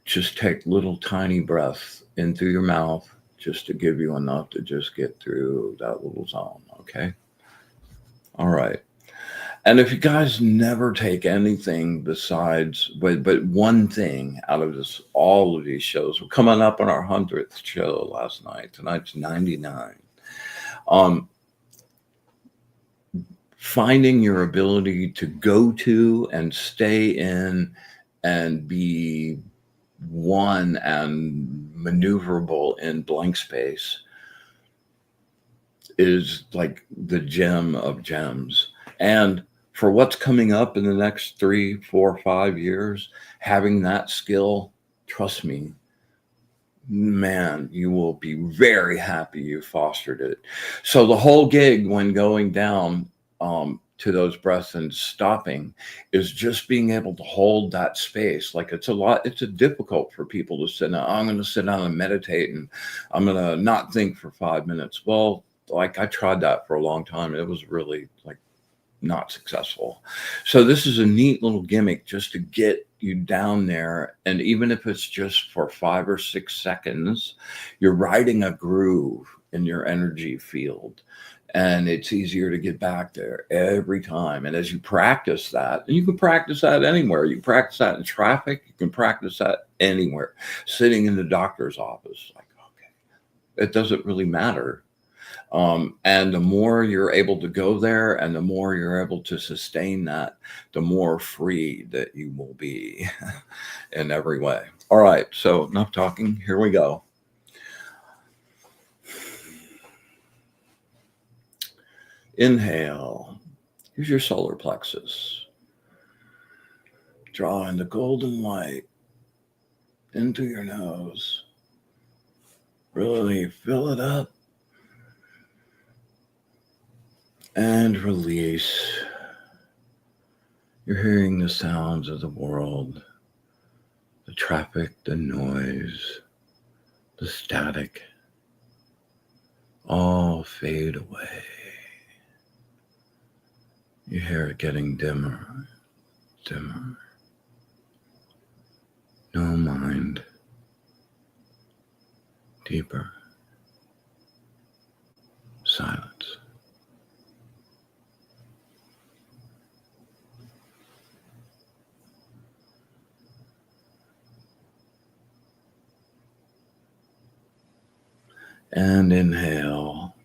just take little tiny breaths in through your mouth, just to give you enough to just get through that little zone. Okay. All right. And if you guys never take anything besides, but one thing out of this, all of these shows, we're coming up on our 100th show last night. Tonight's 99. finding your ability to go to and stay in and be one and maneuverable in blank space is like the gem of gems. And for what's coming up in the next 3, 4, 5 years, having that skill, trust me, man, you will be very happy you fostered it. So the whole gig when going down to those breaths and stopping is just being able to hold that space. Like it's difficult for people to sit down. I'm going to sit down and meditate and I'm going to not think for 5 minutes. Well, like I tried that for a long time. It was really like not successful. So this is a neat little gimmick just to get you down there. And even if it's just for 5 or 6 seconds, you're riding a groove in your energy field. And it's easier to get back there every time. And as you practice that, and you can practice that anywhere. You can practice that in traffic. You can practice that anywhere. Sitting in the doctor's office, like, okay, it doesn't really matter. And the more you're able to go there and the more you're able to sustain that, the more free that you will be in every way. All right, so enough talking. Here we go. Inhale. Here's your solar plexus. Drawing the golden light into your nose. Really fill it up. And release. You're hearing the sounds of the world, the traffic, the noise, the static, all fade away. You hear it getting dimmer, dimmer. No mind. Deeper. Silence. And inhale,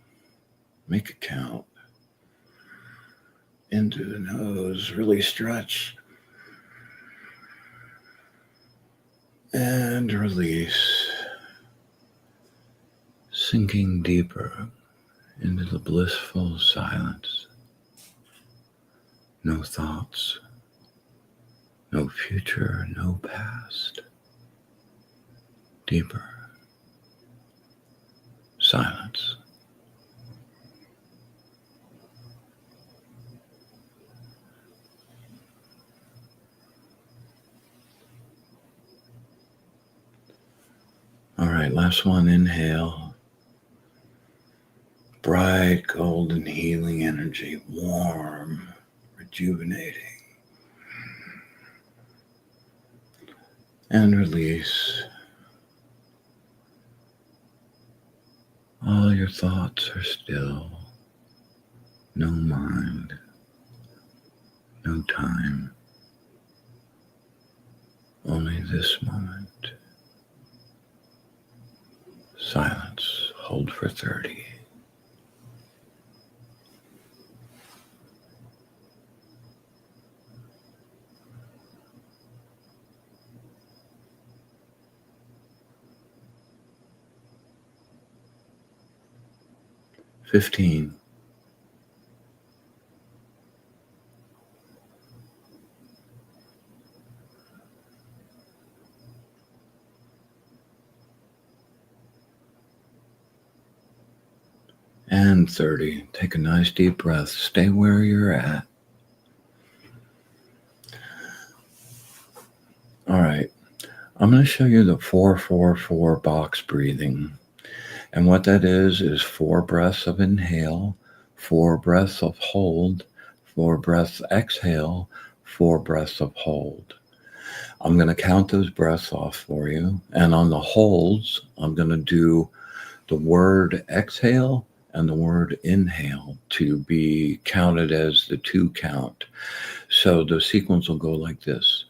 make a count. Into the nose, really stretch. And release. Sinking deeper into the blissful silence. No thoughts, no future, no past. Deeper. Silence. All right, last one, inhale. Bright, golden, healing energy, warm, rejuvenating. And release. All your thoughts are still. No mind. No time. Only this moment. Silence. Hold for 30. $15. And 30. Take a nice deep breath. Stay where you're at. All right. I'm going to show you the 4-4-4 box breathing. And what that is 4 breaths of inhale, 4 breaths of hold, 4 breaths exhale, 4 breaths of hold. I'm going to count those breaths off for you. And on the holds, I'm going to do the word exhale and the word inhale to be counted as the 2 count. So the sequence will go like this.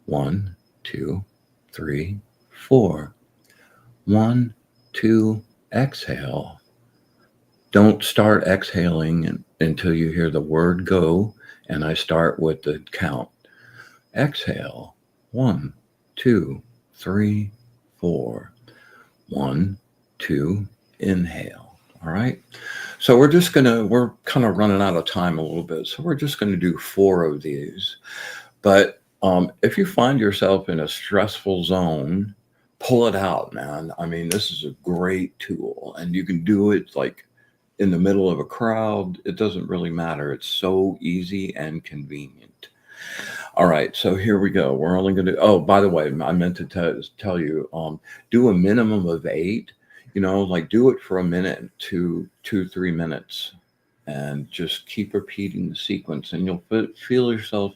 1, 2, 3, 4. 1, 2, exhale. Don't start exhaling until you hear the word go, and I start with the count. Exhale. 1, 2, 3, 4. 1, 2, inhale. All right. So we're kind of running out of time a little bit. So we're just going to do 4 of these. But if you find yourself in a stressful zone, pull it out, man. I mean, this is a great tool, and you can do it like in the middle of a crowd. It doesn't really matter. It's so easy and convenient. All right, so here we go. We're only going to, oh, by the way, I meant to tell you, do a minimum of 8, like do it for a minute, 3 minutes, and just keep repeating the sequence, and you'll feel yourself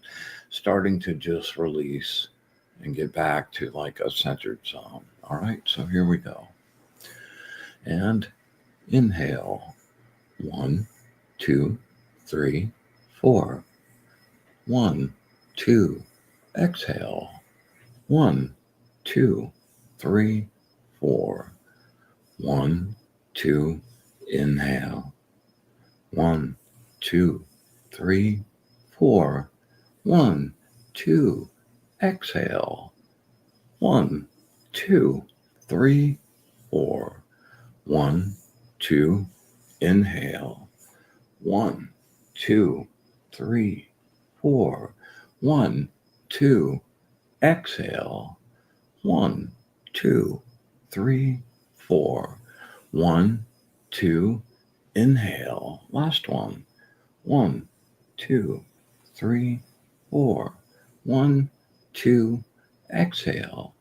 starting to just release and get back to like a centered zone. All right, so here we go. And inhale. 1, 2, 3, 4. 1, 2. Exhale. 1, 2, 3, 4. 1, 2. Inhale. 1, 2, 3, 4. 1, 2. Exhale. 1, 2, 3, 4. 1, 2. Inhale. 1, 2, 3, 4. 1, 2. Exhale. 1, 2, 3, 4. 1, 2. Inhale. Last one. 1, 2, 3, 4. 1, 2. Exhale.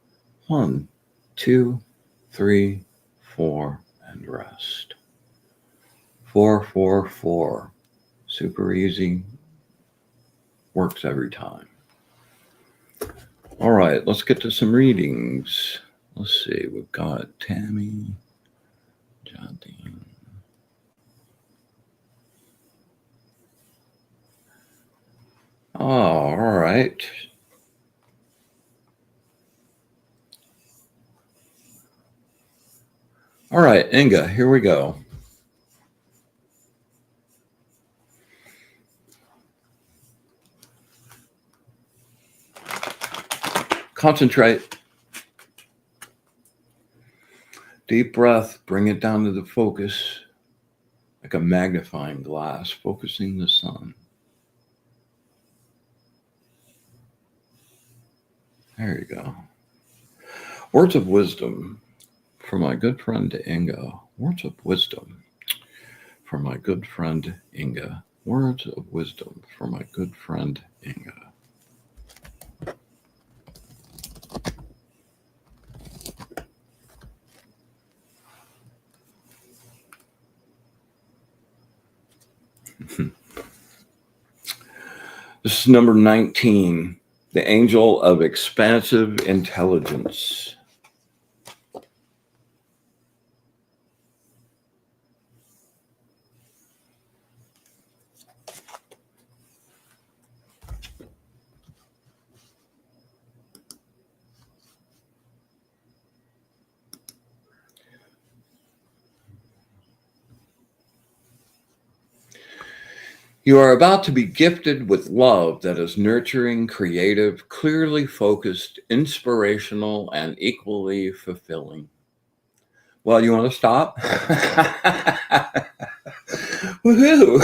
1, 2, 3, 4, and rest. 4, 4, 4. Super easy. Works every time. All right, let's get to some readings. Let's see, we've got Tammy, Jardine. Oh, all right. All right, Inga, here we go. Concentrate. Deep breath, bring it down to the focus, like a magnifying glass, focusing the sun. There you go. Words of wisdom for my good friend Inga. Words of wisdom for my good friend Inga. Words of wisdom for my good friend Inga. This is number 19, the angel of expansive intelligence. You are about to be gifted with love that is nurturing, creative, clearly focused, inspirational, and equally fulfilling. Well, you want to stop? Woohoo!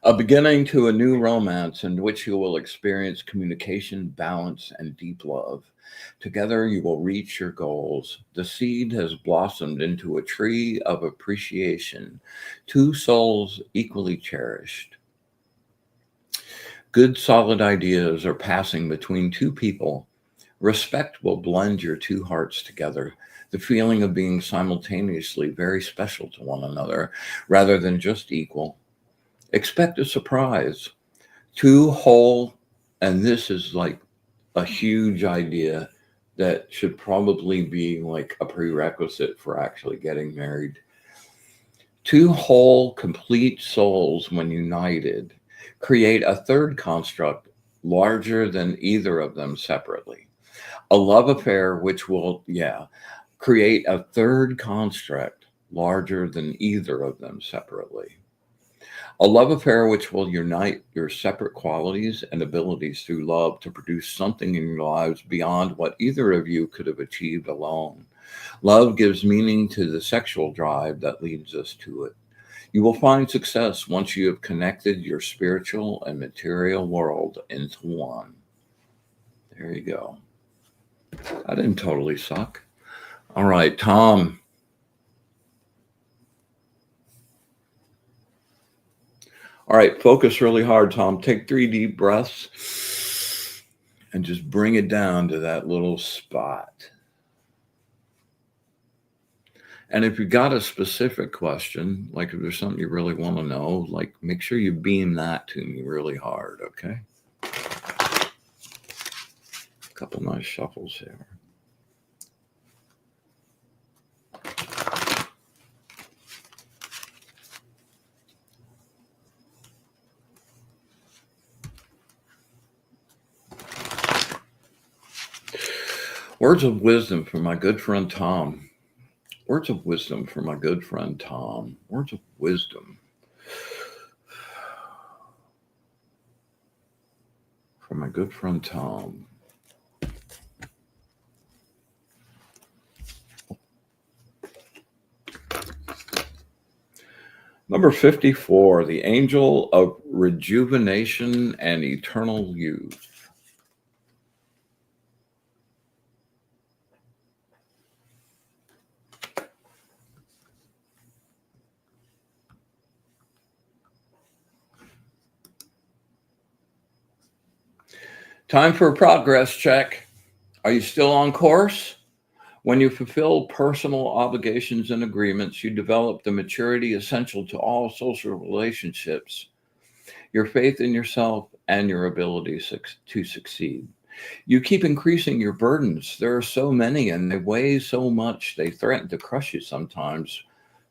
A beginning to a new romance in which you will experience communication, balance, and deep love. Together, you will reach your goals. The seed has blossomed into a tree of appreciation, 2 souls equally cherished. Good, solid ideas are passing between 2 people. Respect will blend your 2 hearts together. The feeling of being simultaneously very special to one another, rather than just equal. Expect a surprise. 2 whole, and this is like a huge idea that should probably be like a prerequisite for actually getting married. 2 whole, complete souls, when united, create a third construct larger than either of them separately. A love affair which will, create a third construct larger than either of them separately. A love affair which will unite your separate qualities and abilities through love to produce something in your lives beyond what either of you could have achieved alone. Love gives meaning to the sexual drive that leads us to it. You will find success once you have connected your spiritual and material world into one. There you go. I didn't totally suck. All right, Tom. All right, focus really hard, Tom. Take 3 deep breaths and just bring it down to that little spot. And if you got a specific question, like if there's something you really want to know, like make sure you beam that to me really hard, okay? A couple nice shuffles here. Words of wisdom from my good friend Tom. Words of wisdom for my good friend Tom. Words of wisdom for my good friend Tom. Number 54, the angel of rejuvenation and eternal youth. Time for a progress check. Are you still on course? When you fulfill personal obligations and agreements, you develop the maturity essential to all social relationships, your faith in yourself, and your ability to succeed. You keep increasing your burdens. There are so many, and they weigh so much, they threaten to crush you sometimes,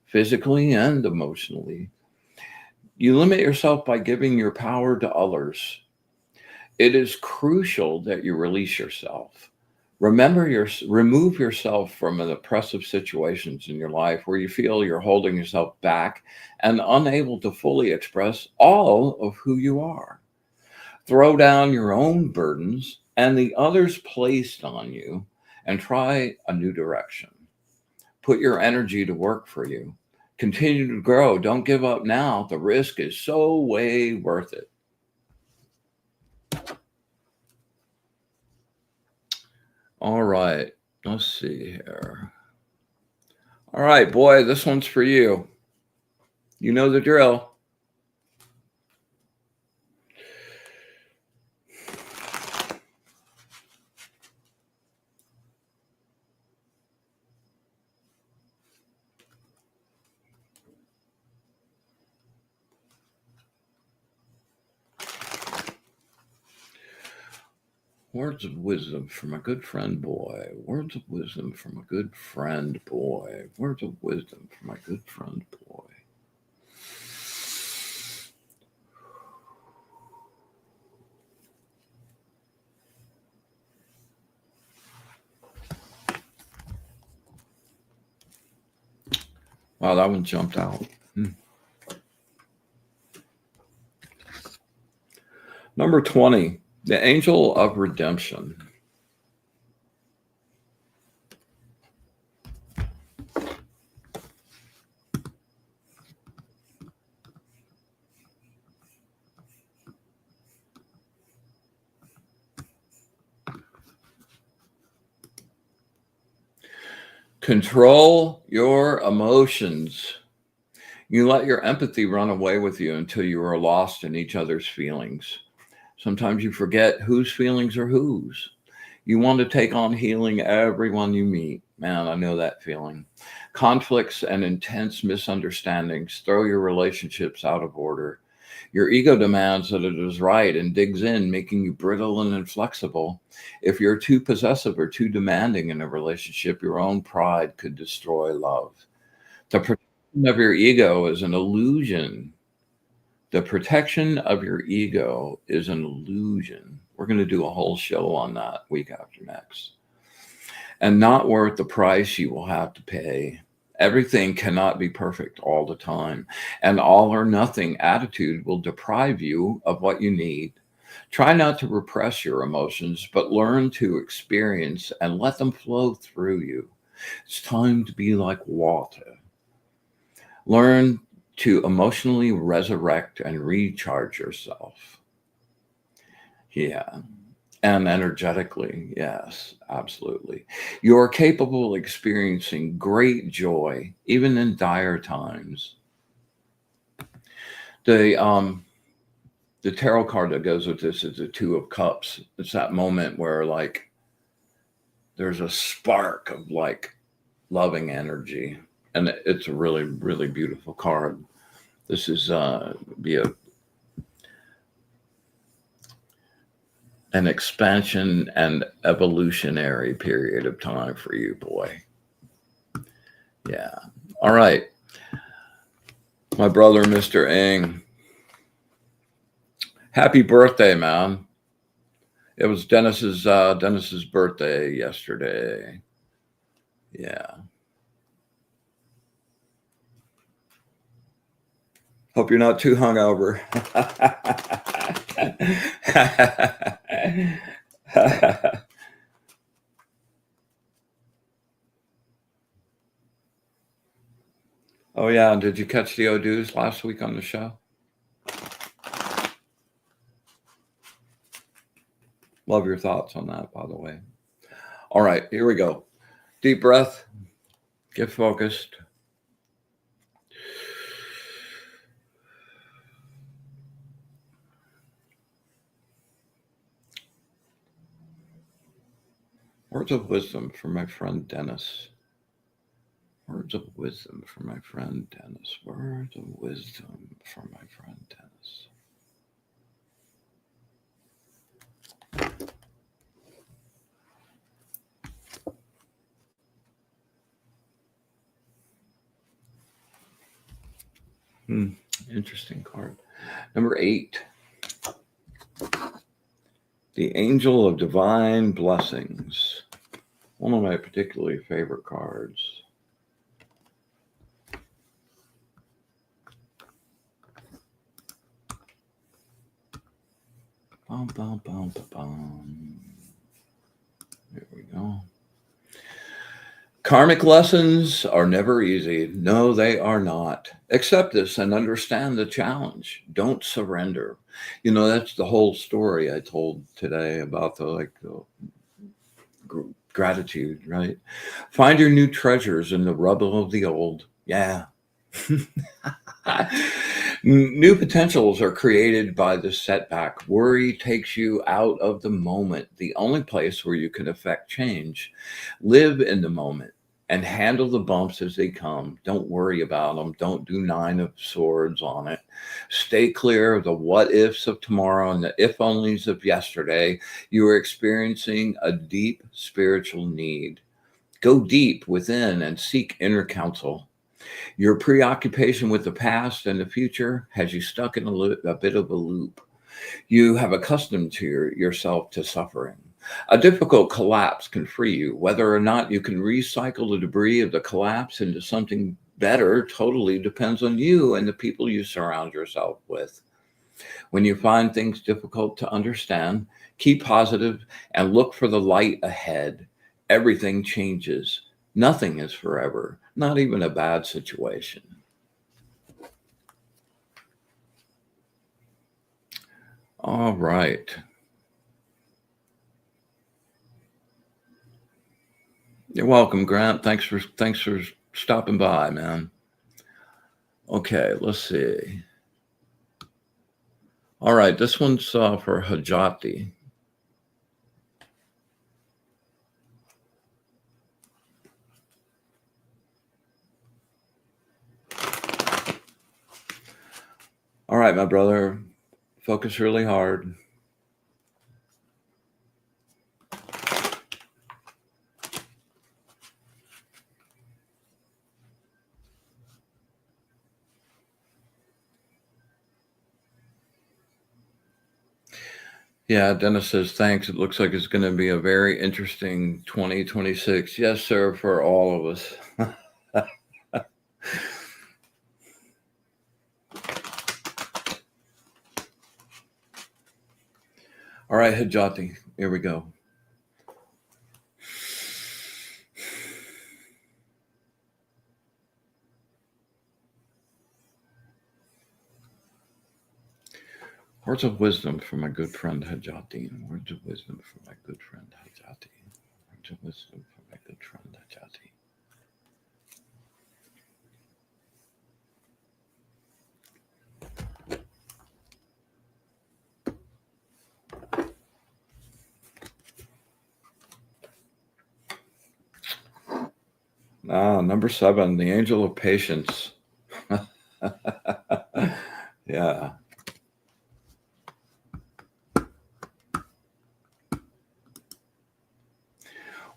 physically and emotionally. You limit yourself by giving your power to others. It is crucial that you release yourself. Remove yourself from an oppressive situations in your life where you feel you're holding yourself back and unable to fully express all of who you are. Throw down your own burdens and the others placed on you and try a new direction. Put your energy to work for you. Continue to grow. Don't give up now. The risk is so way worth it. All right, let's see here. All right, boy, this one's for you. You know the drill. Words of wisdom from a good friend boy. Words of wisdom from a good friend boy. Words of wisdom from my good friend boy. Wow, that one jumped out. Number 20, the angel of redemption. Control your emotions. You let your empathy run away with you until you are lost in each other's feelings. Sometimes you forget whose feelings are whose. You want to take on healing everyone you meet. Man, I know that feeling. Conflicts and intense misunderstandings throw your relationships out of order. Your ego demands that it is right and digs in, making you brittle and inflexible. If you're too possessive or too demanding in a relationship, your own pride could destroy love. The protection of your ego is an illusion. The protection of your ego is an illusion. We're going to do a whole show on that week after next. and not worth the price you will have to pay. Everything cannot be perfect all the time, and all or nothing attitude will deprive you of what you need. Try not to repress your emotions, but learn to experience and let them flow through you. It's time to be like water. Learn to emotionally resurrect and recharge yourself. Yeah. And energetically, yes, absolutely. You are capable of experiencing great joy, even in dire times. The um, the tarot card that goes with this is the Two of Cups. It's that moment where like there's a spark of like loving energy, and it's a really really beautiful card. This is be an expansion and evolutionary period of time for you, boy. Yeah. All right. My brother, Mr. Ing. Happy birthday, man. It was Dennis's birthday yesterday. Yeah. Hope you're not too hungover. Oh yeah, and did you catch the Odu's last week on the show? Love your thoughts on that, by the way. All right, here we go. Deep breath. Get focused. Words of wisdom from my friend Dennis. Words of wisdom from my friend Dennis. Words of wisdom from my friend Dennis. Interesting card. Number 8. The Angel of Divine Blessings. One of my particularly favorite cards. Bum, bum, bum, bum, bum. There we go. Karmic lessons are never easy. No, they are not. Accept this and understand the challenge. Don't surrender. You know, that's the whole story I told today about the gratitude, right? Find your new treasures in the rubble of the old. Yeah. New potentials are created by the setback. Worry takes you out of the moment, the only place where you can affect change. Live in the moment and handle the bumps as they come. Don't worry about them. Don't do 9 of swords on it. Stay clear of the what ifs of tomorrow and the if onlys of yesterday. You are experiencing a deep spiritual need. Go deep within and seek inner counsel. Your preoccupation with the past and the future has you stuck in a bit of a loop. You have accustomed yourself to suffering. A difficult collapse can free you. Whether or not you can recycle the debris of the collapse into something better totally depends on you and the people you surround yourself with. When you find things difficult to understand, keep positive and look for the light ahead. Everything changes. Nothing is forever, not even a bad situation. All right. You're welcome, Grant. Thanks for stopping by, man. Okay, let's see. All right, this one's for Hajati. All right, my brother, focus really hard. Yeah, Dennis says, thanks. It looks like it's going to be a very interesting 2026. Yes, sir, for all of us. All right, Hajati, here we go. Words of wisdom from my good friend Hajati. Words of wisdom from my good friend Hajati. Words of wisdom from my good friend Hajati. Number 7, the angel of patience. Yeah.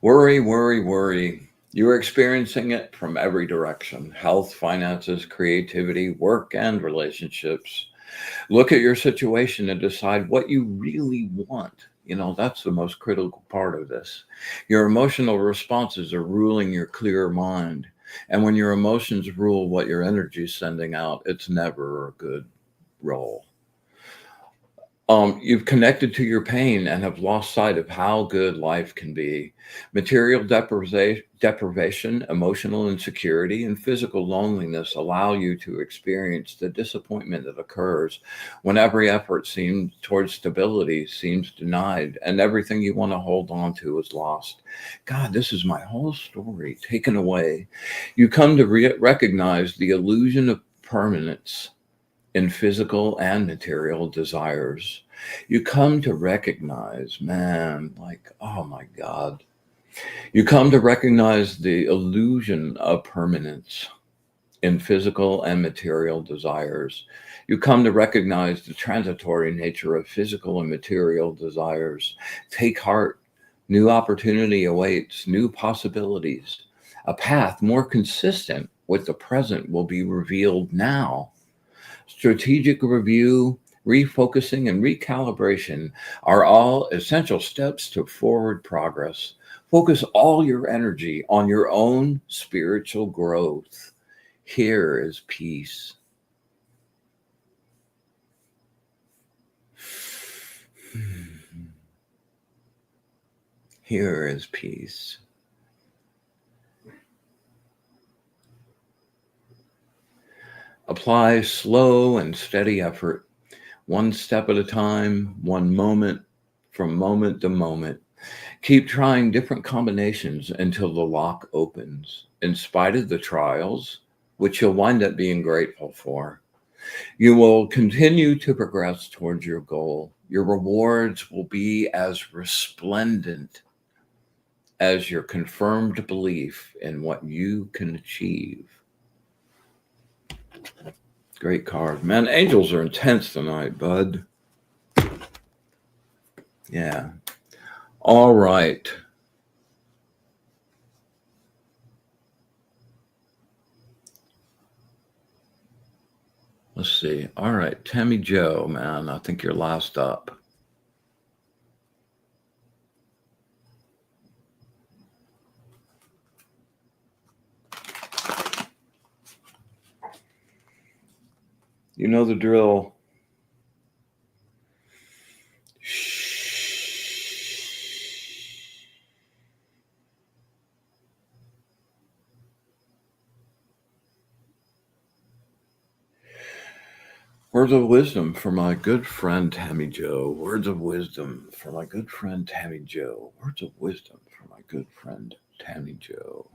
Worry, worry, worry. You are experiencing it from every direction: health, finances, creativity, work, and relationships. Look at your situation and decide what you really want. That's the most critical part of this. Your emotional responses are ruling your clear mind. And when your emotions rule what your energy is sending out, it's never a good role. You've connected to your pain and have lost sight of how good life can be. Material deprivation, emotional insecurity, and physical loneliness allow you to experience the disappointment that occurs when every effort seems towards stability seems denied and everything you want to hold on to is lost. God, this is my whole story taken away. You come to recognize the illusion of permanence in physical and material desires. You come to recognize, man, like, oh my God. You come to recognize the illusion of permanence in physical and material desires. You come to recognize the transitory nature of physical and material desires. Take heart. New opportunity awaits, new possibilities. A path more consistent with the present will be revealed now. Strategic review, refocusing, and recalibration are all essential steps to forward progress. Focus all your energy on your own spiritual growth. Here is peace. Here is peace. Apply slow and steady effort, one step at a time, one moment from moment to moment. Keep trying different combinations until the lock opens. In spite of the trials, which you'll wind up being grateful for, you will continue to progress towards your goal. Your rewards will be as resplendent as your confirmed belief in what you can achieve. Great card. Man, angels are intense tonight, bud. Yeah. All right. Let's see. All right. Tammy Joe, man, I think you're last up. You know the drill. Words of wisdom for my good friend Tammy Joe. Words of wisdom for my good friend Tammy Joe. Words of wisdom for my good friend Tammy Joe.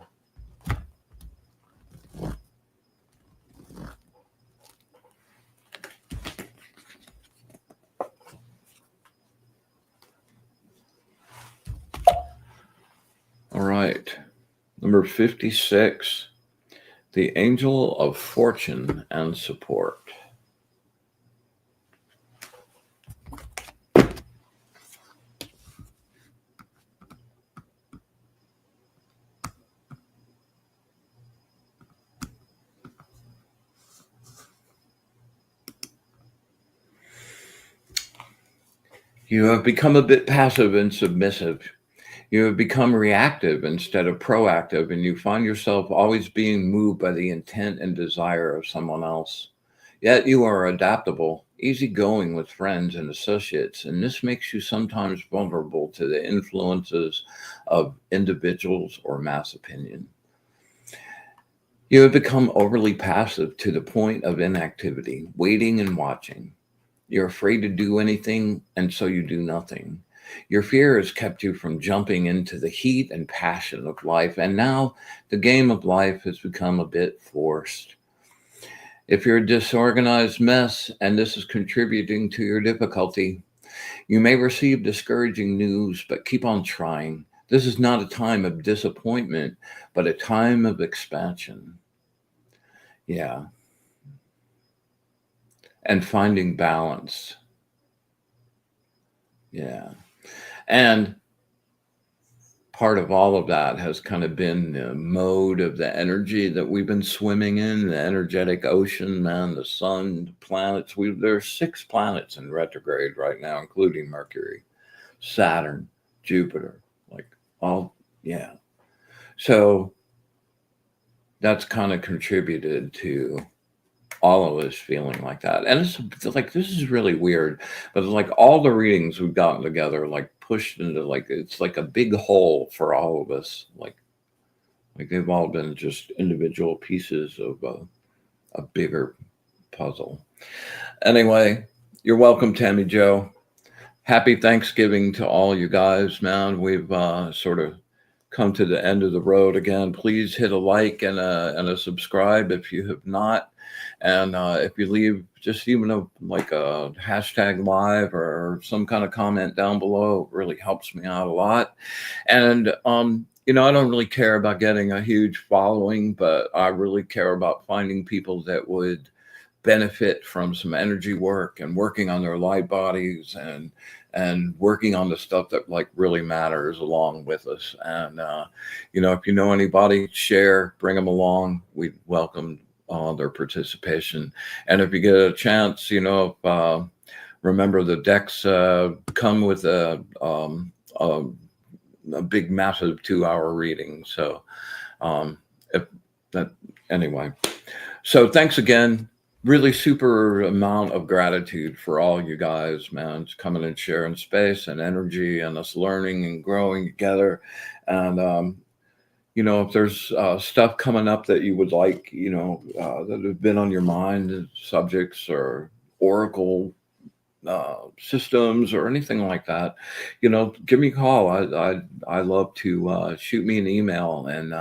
All right. Number 56, the angel of fortune and support. You have become a bit passive and submissive. You have become reactive instead of proactive, and you find yourself always being moved by the intent and desire of someone else. Yet you are adaptable, easygoing with friends and associates, and this makes you sometimes vulnerable to the influences of individuals or mass opinion. You have become overly passive to the point of inactivity, waiting and watching. You're afraid to do anything, and so you do nothing. Your fear has kept you from jumping into the heat and passion of life, and now the game of life has become a bit forced. If you're a disorganized mess and this is contributing to your difficulty, you may receive discouraging news, but keep on trying. This is not a time of disappointment, but a time of expansion. Yeah. And finding balance. Yeah. And part of all of that has kind of been the mode of the energy that we've been swimming in, the energetic ocean, man, the sun, the planets. There's 6 planets in retrograde right now, including Mercury, Saturn, Jupiter, like all, yeah. So that's kind of contributed to all of us feeling like that. And it's like, this is really weird, but it's like all the readings we've gotten together, like pushed into like, it's like a big hole for all of us. Like they've all been just individual pieces of a bigger puzzle. Anyway, you're welcome, Tammy Joe. Happy Thanksgiving to all you guys, man. We've sort of come to the end of the road again. Please hit a like and a subscribe if you have not. And if you leave just even a hashtag live or some kind of comment down below, it really helps me out a lot. And, I don't really care about getting a huge following, but I really care about finding people that would benefit from some energy work and working on their light bodies and working on the stuff that like really matters along with us. And, if you know anybody, share, bring them along. We welcome their participation. And if you get a chance, remember the decks come with a big, massive 2-hour reading. So anyway, so thanks again. Really super amount of gratitude for all you guys, man, coming and sharing space and energy and us learning and growing together. And, if there's stuff coming up that you would like, that have been on your mind, subjects or oracle systems or anything like that, give me a call. I love to shoot me an email and,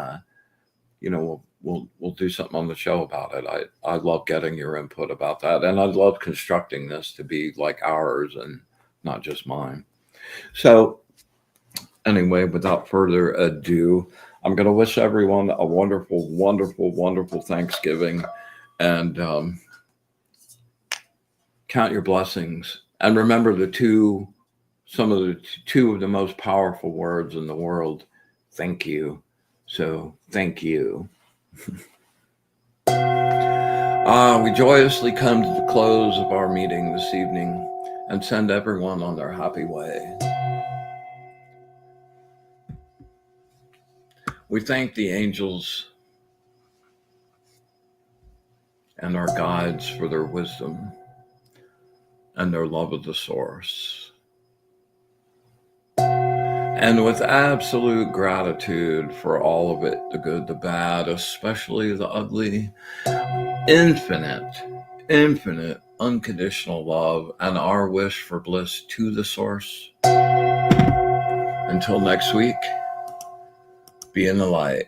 we'll do something on the show about it. I love getting your input about that. And I love constructing this to be like ours and not just mine. So anyway, without further ado, I'm going to wish everyone a wonderful, wonderful, wonderful Thanksgiving, and count your blessings. And remember some of the two of the most powerful words in the world. Thank you. So thank you. We joyously come to the close of our meeting this evening and send everyone on their happy way. We thank the angels and our guides for their wisdom and their love of the source. And with absolute gratitude for all of it, the good, the bad, especially the ugly, infinite, unconditional love, and our wish for bliss to the source. Until next week, be in the light.